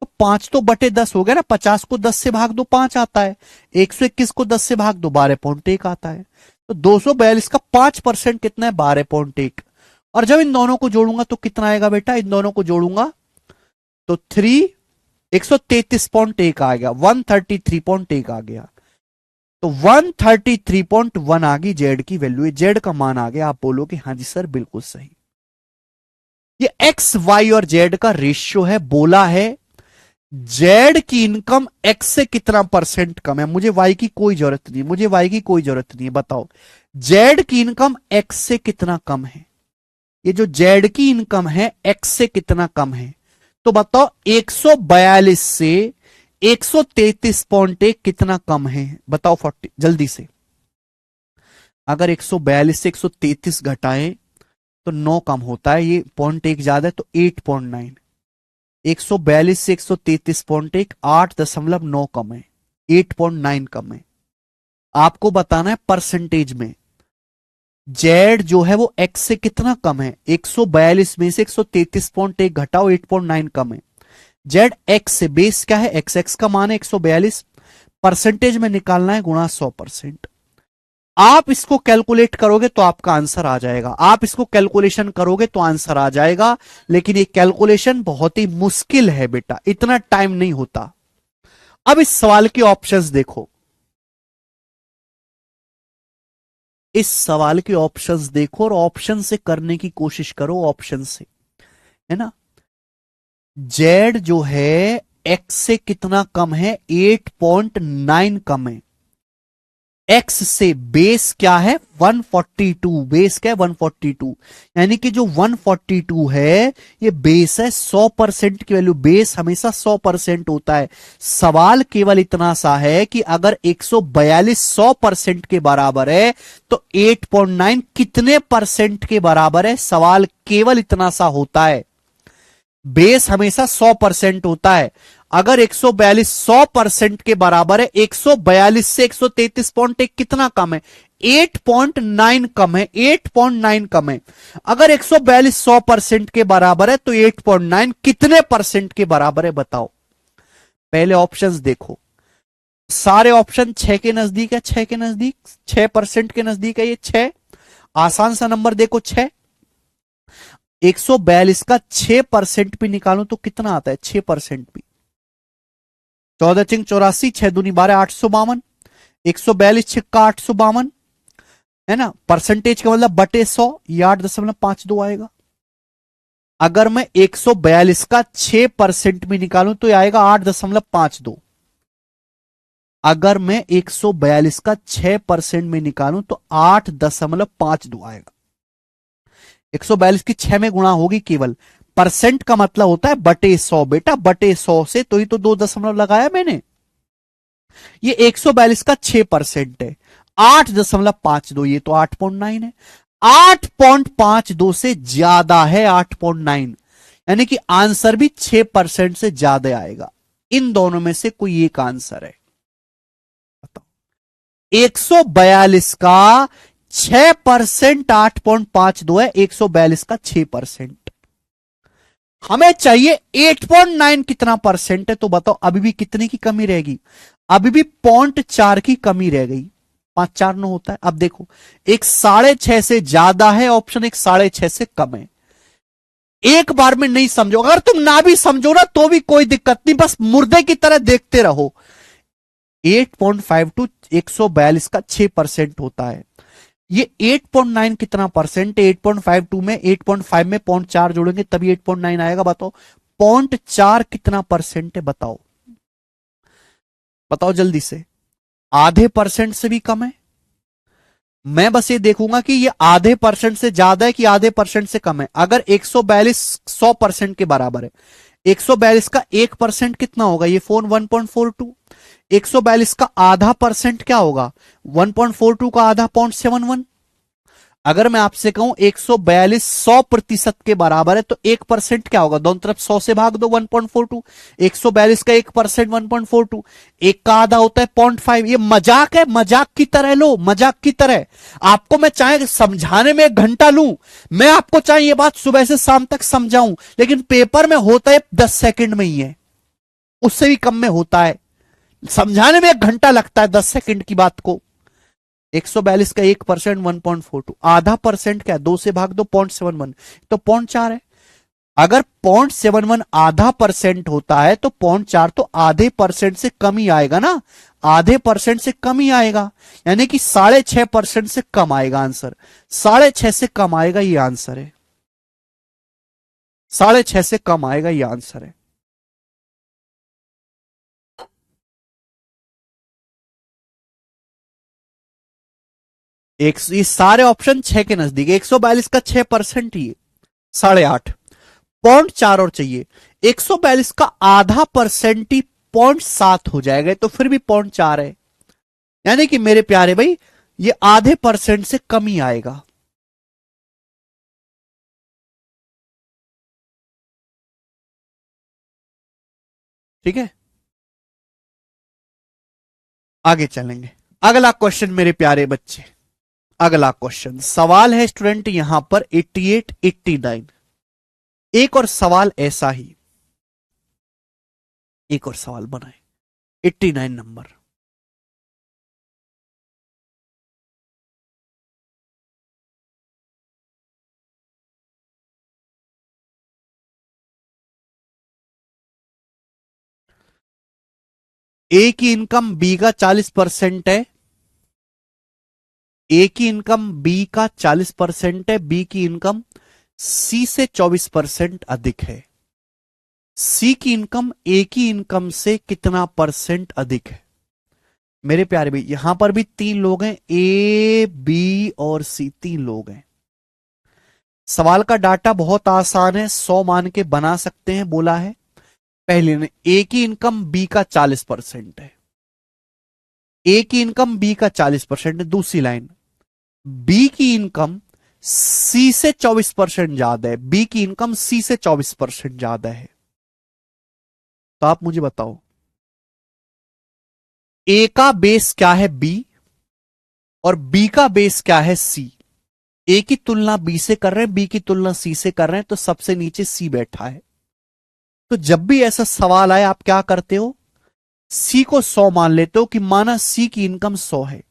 तो 5 तो बटे 10 हो गया ना। 50 को 10 से भाग दो 5 आता है, 121 को 10 से भाग दो 12.1 आता है। तो 242 का 5% कितना है, 12.1। और जब इन दोनों को जोड़ूंगा तो कितना आएगा बेटा, इन दोनों को जोड़ूंगा तो 133.1 आ गया, 133.1 आ गया। तो 133.1 आ गई जेड की वैल्यू, जेड का मान आ गया। आप बोलोगे हाँ जी सर बिल्कुल सही। ये एक्स वाई और जेड का रेशियो है, बोला है जेड की इनकम एक्स से कितना परसेंट कम है। मुझे वाई की कोई जरूरत नहीं, मुझे वाई की कोई जरूरत नहीं है। बताओ जेड की इनकम एक्स से कितना कम है, ये जो जेड की इनकम है एक्स से कितना कम है। तो बताओ 142 से 133.1 कितना कम है, बताओ 40 जल्दी से। अगर 142 से 133 घटाएं तो 9 कम होता है, ये 0.1 ज्यादा है तो 8.9। 142 से 133.1 8.9 कम है, 8.9 कम है। आपको बताना है परसेंटेज में जेड जो है वो एक्स से कितना कम है। 142 में से 133.1 घटाओ 8.9 कम है। जेड एक्स से, बेस क्या है एक्स, एक्स का मान है 142, परसेंटेज में निकालना है गुणा 100%। आप इसको कैलकुलेट करोगे तो आपका आंसर आ जाएगा, आप इसको कैलकुलेशन करोगे तो आंसर आ जाएगा, लेकिन ये कैलकुलेशन बहुत ही मुश्किल है बेटा, इतना टाइम नहीं होता। अब इस सवाल के ऑप्शंस देखो, इस सवाल के ऑप्शंस देखो और ऑप्शन से करने की कोशिश करो, ऑप्शन से, है ना। जेड जो है एक्स से कितना कम है, 8.9 कम है। एक्स से बेस क्या है 142, बेस क्या है 142, यानी कि जो 142 है ये बेस है, 100% की वैल्यू, बेस हमेशा 100% होता है। सवाल केवल इतना सा है कि अगर 142 100% के बराबर है तो 8.9 कितने परसेंट के बराबर है, सवाल केवल इतना सा होता है। बेस हमेशा 100% होता है, अगर 142 100% के बराबर है, 142 से 133.1 कितना कम है, 8.9 कम है, 8.9 कम है। अगर 142 100% के बराबर है तो 8.9 कितने परसेंट के बराबर है बताओ। पहले ऑप्शंस देखो, सारे ऑप्शन 6 के नजदीक है, 6 के नजदीक, 6% के नजदीक है, ये 6 आसान सा नंबर देखो 6। 142 का 6% भी निकालू तो कितना आता है, 6% भी 14 चिंग 84, 6 दूनी 12, 852, 142 छिक्का 852, है ना। परसेंटेज का मतलब बटे 100, ये 8.52 आएगा। अगर मैं 142 का 6% भी निकालूं तो ये आएगा 8.52। अगर मैं 142 का 6% में निकालूं तो 8.52 आएगा। 142 की 6 में गुणा होगी केवल, परसेंट का मतलब होता है बटे 100 बेटा, बटे 100 से तो ही तो 2 दशमलव लगाया मैंने। ये 142 का 6% है, 8.52, ये तो 8.9 है, 8.52 से ज्यादा है 8.9, यानी कि आंसर भी 6% से ज्यादा आएगा। इन दोनों में से कोई एक आंसर है, बताओ। 142 का 6% 8.52 है, 142 का 6%। हमें चाहिए 8.9 कितना परसेंट है, तो बताओ अभी भी कितने की कमी रहेगी, अभी भी 0.4 की कमी रह गई, 5 4 9 होता है। अब देखो एक 6.5 से ज्यादा है ऑप्शन, एक 6.5 से कम है। एक बार में नहीं समझो, अगर तुम ना भी समझो ना तो भी कोई दिक्कत नहीं, बस मुर्दे की तरह देखते रहो। 8.52 142 का 6% होता है, ये 8.9 कितना परसेंट है, 8.52 में 8.5 में 0.4 जोड़ेंगे तभी 8.9 आएगा, बताओ 0.4 कितना परसेंट है, बताओ बताओ जल्दी से। आधे परसेंट से भी कम है, मैं बस ये देखूंगा कि ये आधे परसेंट से ज्यादा है कि आधे परसेंट से कम है। अगर 142 100% के बराबर है, 142 का 1% कितना होगा, ये फोन 1.42, 142 का आधा परसेंट क्या होगा, 1.42 का आधा 0.71। अगर मैं आपसे कहूं 142 100% के बराबर है तो 1% क्या होगा, दोनों तरफ 100 से भाग दो, 1.42, 142 का 1% 1.42, एक का आधा होता है 0.5। ये मजाक है, मजाक की तरह लो, मजाक की तरह। आपको मैं चाहे समझाने में 1 घंटा लूं, मैं आपको चाहे ये बात सुबह से शाम तक समझाऊं, लेकिन पेपर में होता है 10 सेकंड में ही है, उससे भी कम में होता है। समझाने में 1 घंटा लगता है 10 सेकंड की बात को। 142 का 1% 1.42, आधा परसेंट क्या है, 2 से भाग दो 0.71, तो 0.4 है। अगर 0.71 आधा परसेंट होता है तो 0.4 तो आधे परसेंट से कम ही आएगा ना, आधे परसेंट से कम ही आएगा, यानी कि 6.5% से कम आएगा आंसर, 6.5 से कम आएगा ये आंसर है, 6.5 से कम आएगा ये आंसर है। ये सारे ऑप्शन 6 के नजदीक, 142 का 6% ही 8.5, 0.4 और चाहिए, 142 का आधा परसेंट ही 0.7 हो जाएगा, तो फिर भी 0.4 है, यानी कि मेरे प्यारे भाई ये आधे परसेंट से कम ही आएगा। ठीक है, आगे चलेंगे। अगला क्वेश्चन मेरे प्यारे बच्चे, अगला क्वेश्चन सवाल है स्टूडेंट यहां पर 88 89, एक और सवाल ऐसा ही, एक और सवाल बनाए। 89 नंबर। ए की इनकम बी का 40% है। ए की इनकम बी का 40% है। बी की इनकम सी से 24% अधिक है। सी की इनकम ए की इनकम से कितना परसेंट अधिक है? मेरे प्यारे भाई, यहां पर भी तीन लोग हैं, ए बी और सी, तीन लोग हैं। सवाल का डाटा बहुत आसान है, 100 मान के बना सकते हैं, बोला है। पहले ने ए की इनकम बी का 40% है। ए की इनकम बी का 40% है। दूसरी लाइन, बी की इनकम सी से 24% ज्यादा है। बी की इनकम सी से 24% ज्यादा है। तो आप मुझे बताओ, ए का बेस क्या है बी, और बी का बेस क्या है सी। ए की तुलना बी से कर रहे हैं, बी की तुलना सी से कर रहे हैं, तो सबसे नीचे सी बैठा है। तो जब भी ऐसा सवाल आए, आप क्या करते हो, सी को 100 मान लेते हो कि माना सी की इनकम 100 है।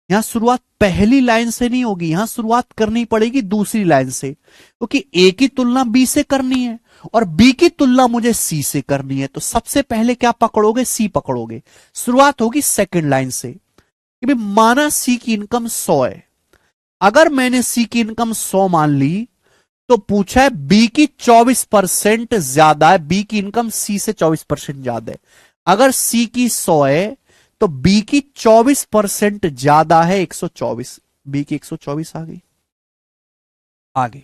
यहां शुरुआत पहली लाइन से नहीं होगी, यहां शुरुआत करनी पड़ेगी दूसरी लाइन से, क्योंकि ए की तुलना बी से करनी है और बी की तुलना मुझे सी से करनी है। तो सबसे पहले क्या पकड़ोगे, सी पकड़ोगे। शुरुआत होगी सेकंड लाइन से कि भाई माना सी की इनकम 100 है। अगर मैंने सी की इनकम 100 मान ली, तो पूछा है बी की 24% ज्यादा है। बी की इनकम सी से 24% ज्यादा है। अगर सी की 100 है तो बी की 24% ज्यादा है, 124। बी की 124 आ गई। आगे,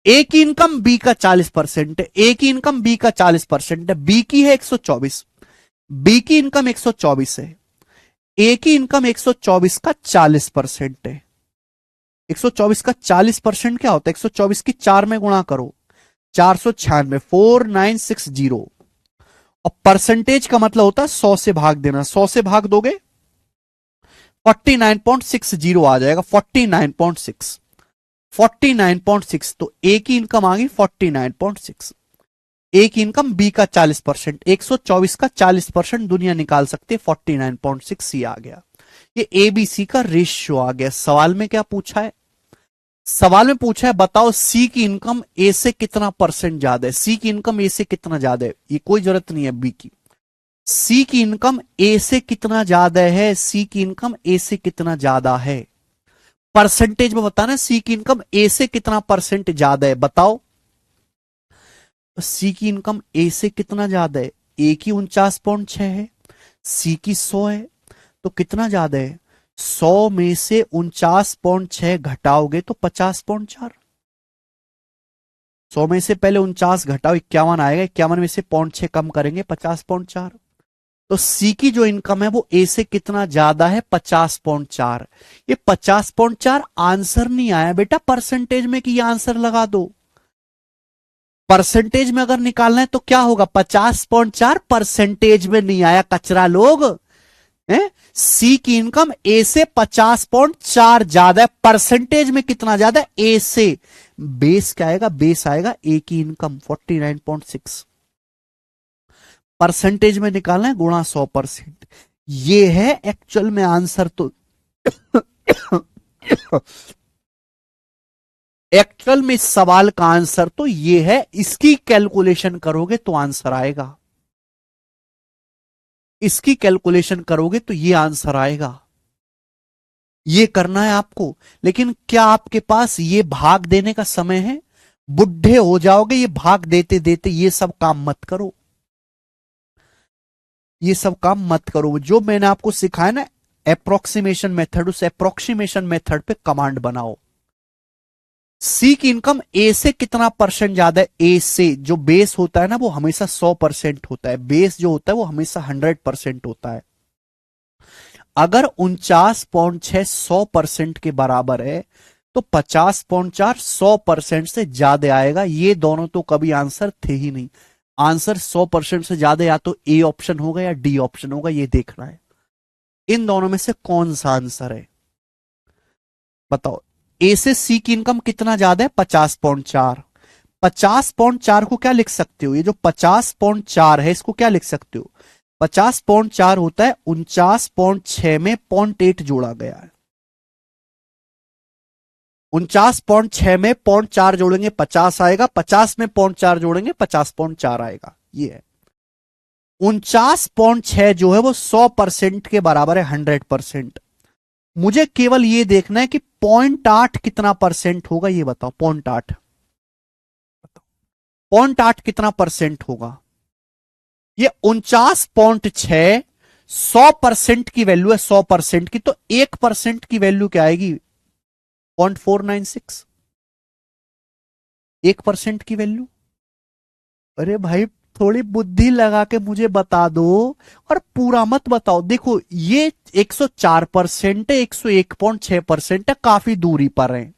ए की इनकम बी का 40% है। ए की इनकम बी का 40% है, बी की है 124। बी की इनकम 124 है। ए की इनकम 124 का 40% है। 124 का 40% क्या होता है, 124 की 4 में गुणा करो, 496, 4960। और परसेंटेज का मतलब होता है 100 से भाग देना। 100 से भाग दोगे 49.60 आ जाएगा। 49.6, 49.6। तो ए की इनकम आ गई 49.6। ए की इनकम बी का 40%, 124 का 40% दुनिया निकाल सकते, 49.6 ये आ गया। ये एबीसी का रेशियो आ गया। सवाल में क्या पूछा है, सवाल में पूछा है बताओ सी की इनकम ए से कितना परसेंट ज्यादा है। सी की इनकम ए से कितना ज्यादा है, ये कोई जरूरत नहीं है बी की। सी की इनकम ए से कितना ज्यादा है, सी की इनकम ए से कितना ज्यादा है, परसेंटेज में बताना। सी की इनकम ए से कितना परसेंट ज्यादा है, बताओ। तो सी की इनकम ए से कितना ज्यादा है, ए की 49.6 है, सी की 100 है, तो कितना ज्यादा है, 100 में से 49.6 घटाओगे तो 50.4। 100 में से पहले 49 घटाओ, 51 आएगा। 51 में से 0.6 कम करेंगे, 50.4। तो सी की जो इनकम है वो ए से कितना ज्यादा है, 50.4। ये 50.4 आंसर नहीं आया बेटा परसेंटेज में कि ये आंसर लगा दो। परसेंटेज में अगर निकालना है तो क्या होगा, 50.4 परसेंटेज में नहीं आया कचरा लोग। सी की इनकम ए से 50.4 ज्यादा है, परसेंटेज में कितना ज्यादा है, ए से। बेस क्या आएगा, बेस आएगा ए की इनकम 49.6। परसेंटेज में निकालना है, गुणा 100%। ये है एक्चुअल में आंसर। तो एक्चुअल में इस सवाल का आंसर तो ये है, इसकी कैलकुलेशन करोगे तो आंसर आएगा। इसकी कैलकुलेशन करोगे तो ये आंसर आएगा। ये करना है आपको। लेकिन क्या आपके पास ये भाग देने का समय है, बुढ़े हो जाओगे ये भाग देते देते। ये सब काम मत करो, ये सब काम मत करो। जो मैंने आपको सिखाया ना अप्रोक्सीमेशन मेथड, उस अप्रोक्सीमेशन मेथड पे कमांड बनाओ। सी की इनकम ए से कितना परसेंट ज्यादा है, ए से। जो बेस होता है ना वो हमेशा 100% होता है, बेस जो होता है वो हमेशा 100% होता है। अगर 49.6 100% के बराबर है तो 50.4 100% से ज्यादा आएगा। ये दोनों तो कभी आंसर थे ही नहीं। आंसर 100% से ज्यादा या तो ए ऑप्शन होगा या डी ऑप्शन होगा, ये देखना है। इन दोनों में से कौन सा आंसर है, बताओ। ए से सी की इनकम कितना ज्यादा है, 50.4। 50.4 को क्या लिख सकते हो, ये जो 50.4 है इसको क्या लिख सकते हो, 50.4 होता है 49.6 में 0.8 जोड़ा गया है। 49.6 में 0.4 जोड़ेंगे 50 आएगा, 50 में 0.4 जोड़ेंगे 50.4 आएगा, ये है। 49.6 जो है वो 100% के बराबर है, 100%। मुझे केवल ये देखना है कि 0.8 कितना परसेंट होगा, ये बताओ। 0.8 कितना परसेंट होगा। ये 49.6 100% की वैल्यू है, 100% की, तो 1% की वैल्यू क्या आएगी, 0.496। 1% की वैल्यू, अरे भाई थोड़ी बुद्धि लगा के मुझे बता दो, और पूरा मत बताओ। देखो ये 104% है, 101.6% है, काफी दूरी पर है।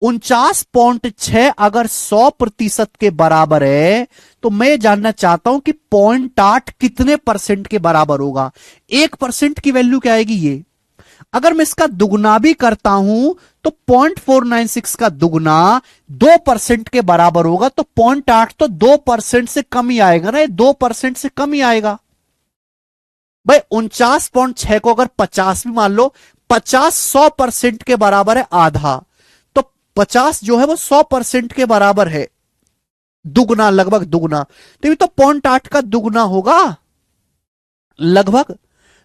49.6 अगर 100% के बराबर है, तो मैं जानना चाहता हूं कि 0.8 कितने परसेंट के बराबर होगा। 1% की वैल्यू क्या आएगी ये। अगर मैं इसका दुगना भी करता हूं तो 0.496 का दुगना 2% के बराबर होगा, तो 0.8 तो 2% से कम ही आएगा ना, ये 2% से कम ही आएगा। भाई 49.6 को अगर 50 भी मान लो, 50 100% के बराबर है, आधा, तो 50 जो है वो 100% के बराबर है, दुगना, लगभग दुगना, तो ये तो 0.8 का दुगना होगा, लगभग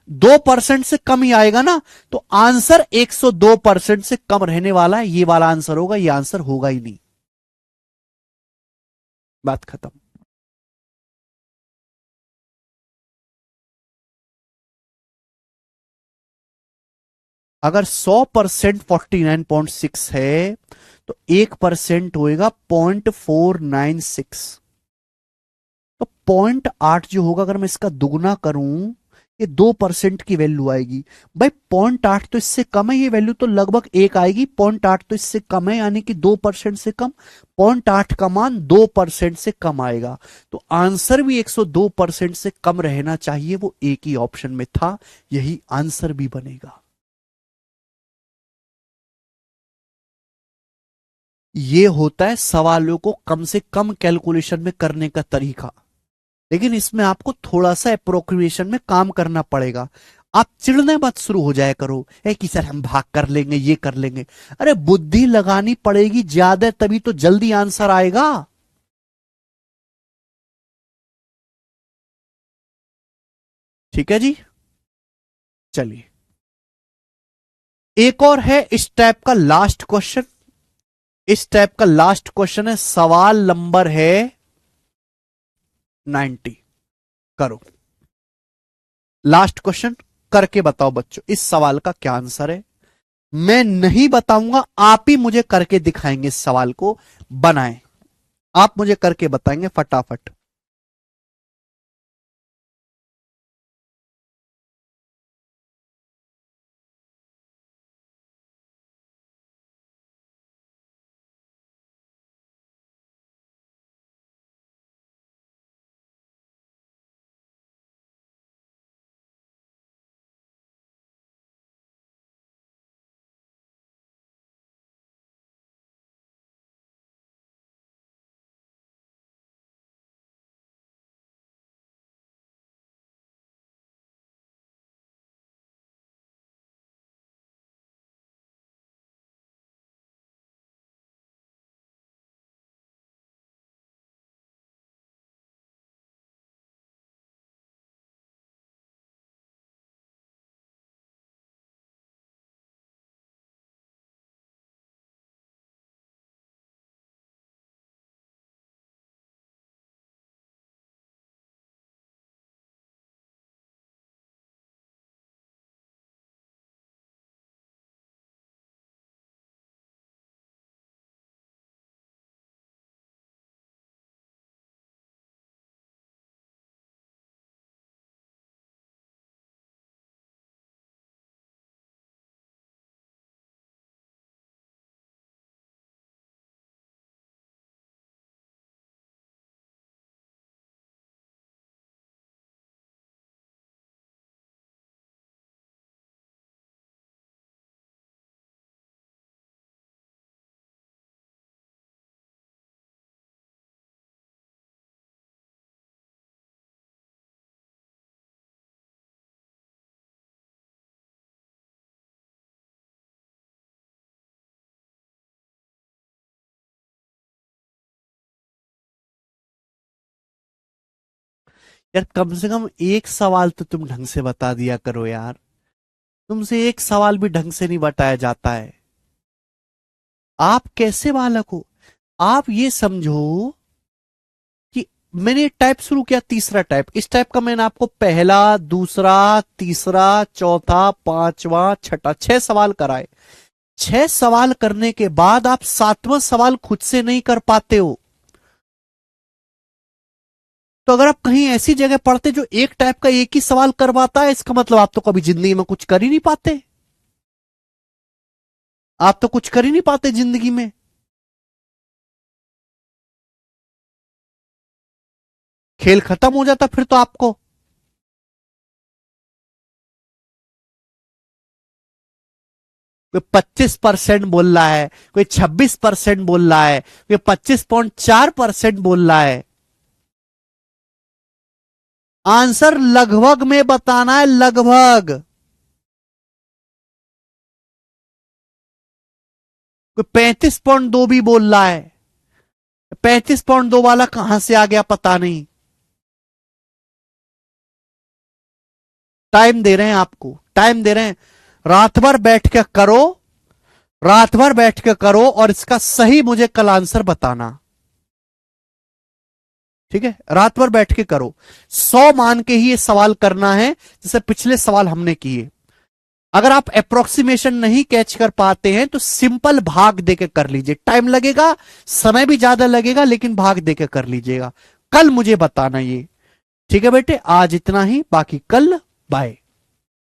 2% से कम ही आएगा ना। तो आंसर 102% से कम रहने वाला है, ये वाला आंसर होगा, ये आंसर होगा ही नहीं। बात खत्म। अगर 100% 49.6 है, तो 1% होएगा 0.496, तो 0.8 जो होगा, अगर मैं इसका दुगना करूं, ये 2% की वैल्यू आएगी। भाई 0.8 तो इससे कम है, ये वैल्यू तो लगभग एक आएगी, 0.8 तो इससे कम है, यानी कि 2% से कम। 0.8 का मान 2% से कम आएगा, तो आंसर भी 102% से कम रहना चाहिए, वो एक ही ऑप्शन में था, यही आंसर भी बनेगा। ये होता है सवालों को कम से कम कैलकुलेशन में करने का तरीका, लेकिन इसमें आपको थोड़ा सा अप्रोक्रिएशन में काम करना पड़ेगा। आप चिढ़ने मत शुरू हो जाया करो, है कि सर हम भाग कर लेंगे, ये कर लेंगे। अरे बुद्धि लगानी पड़ेगी ज्यादा, तभी तो जल्दी आंसर आएगा। ठीक है जी, चलिए एक और है इस टाइप का लास्ट क्वेश्चन। इस टाइप का लास्ट क्वेश्चन है, सवाल नंबर है 90। करो लास्ट क्वेश्चन, करके बताओ बच्चों इस सवाल का क्या आंसर है। मैं नहीं बताऊंगा, आप ही मुझे करके दिखाएंगे, इस सवाल को बनाएं, आप मुझे करके बताएंगे फटाफट। यार कम से कम एक सवाल तो तुम ढंग से बता दिया करो यार, तुमसे एक सवाल भी ढंग से नहीं बताया जाता है। आप कैसे बालक हो? आप ये समझो कि मैंने एक टाइप शुरू किया, तीसरा टाइप, इस टाइप का मैंने आपको पहला, दूसरा, तीसरा, चौथा, पांचवा, छठा, 6 सवाल कराए। 6 सवाल करने के बाद आप 7वां सवाल खुद से नहीं कर पाते हो, तो अगर आप कहीं ऐसी जगह पढ़ते जो एक टाइप का एक ही सवाल करवाता है, इसका मतलब आप तो कभी जिंदगी में कुछ कर ही नहीं पाते, आप तो कुछ कर ही नहीं पाते जिंदगी में। खेल खत्म हो जाता फिर तो आपको। कोई 25% बोल रहा है, कोई 26% बोल रहा है, कोई 25.4% बोल रहा है। आंसर लगभग में बताना है, लगभग। कोई 35.2 भी बोल रहा है, 35.2 वाला कहां से आ गया पता नहीं। टाइम दे रहे हैं आपको, टाइम दे रहे हैं, रात भर बैठ के करो, रात भर बैठ के करो और इसका सही मुझे कल आंसर बताना, ठीक है? रात भर बैठ के करो, 100 मान के ही ये सवाल करना है जैसे पिछले सवाल हमने किए। अगर आप अप्रोक्सीमेशन नहीं कैच कर पाते हैं तो सिंपल भाग देके कर लीजिए, टाइम लगेगा, समय भी ज्यादा लगेगा, लेकिन भाग देके कर लीजिएगा। कल मुझे बताना ये, ठीक है बेटे? आज इतना ही, बाकी कल। बाय।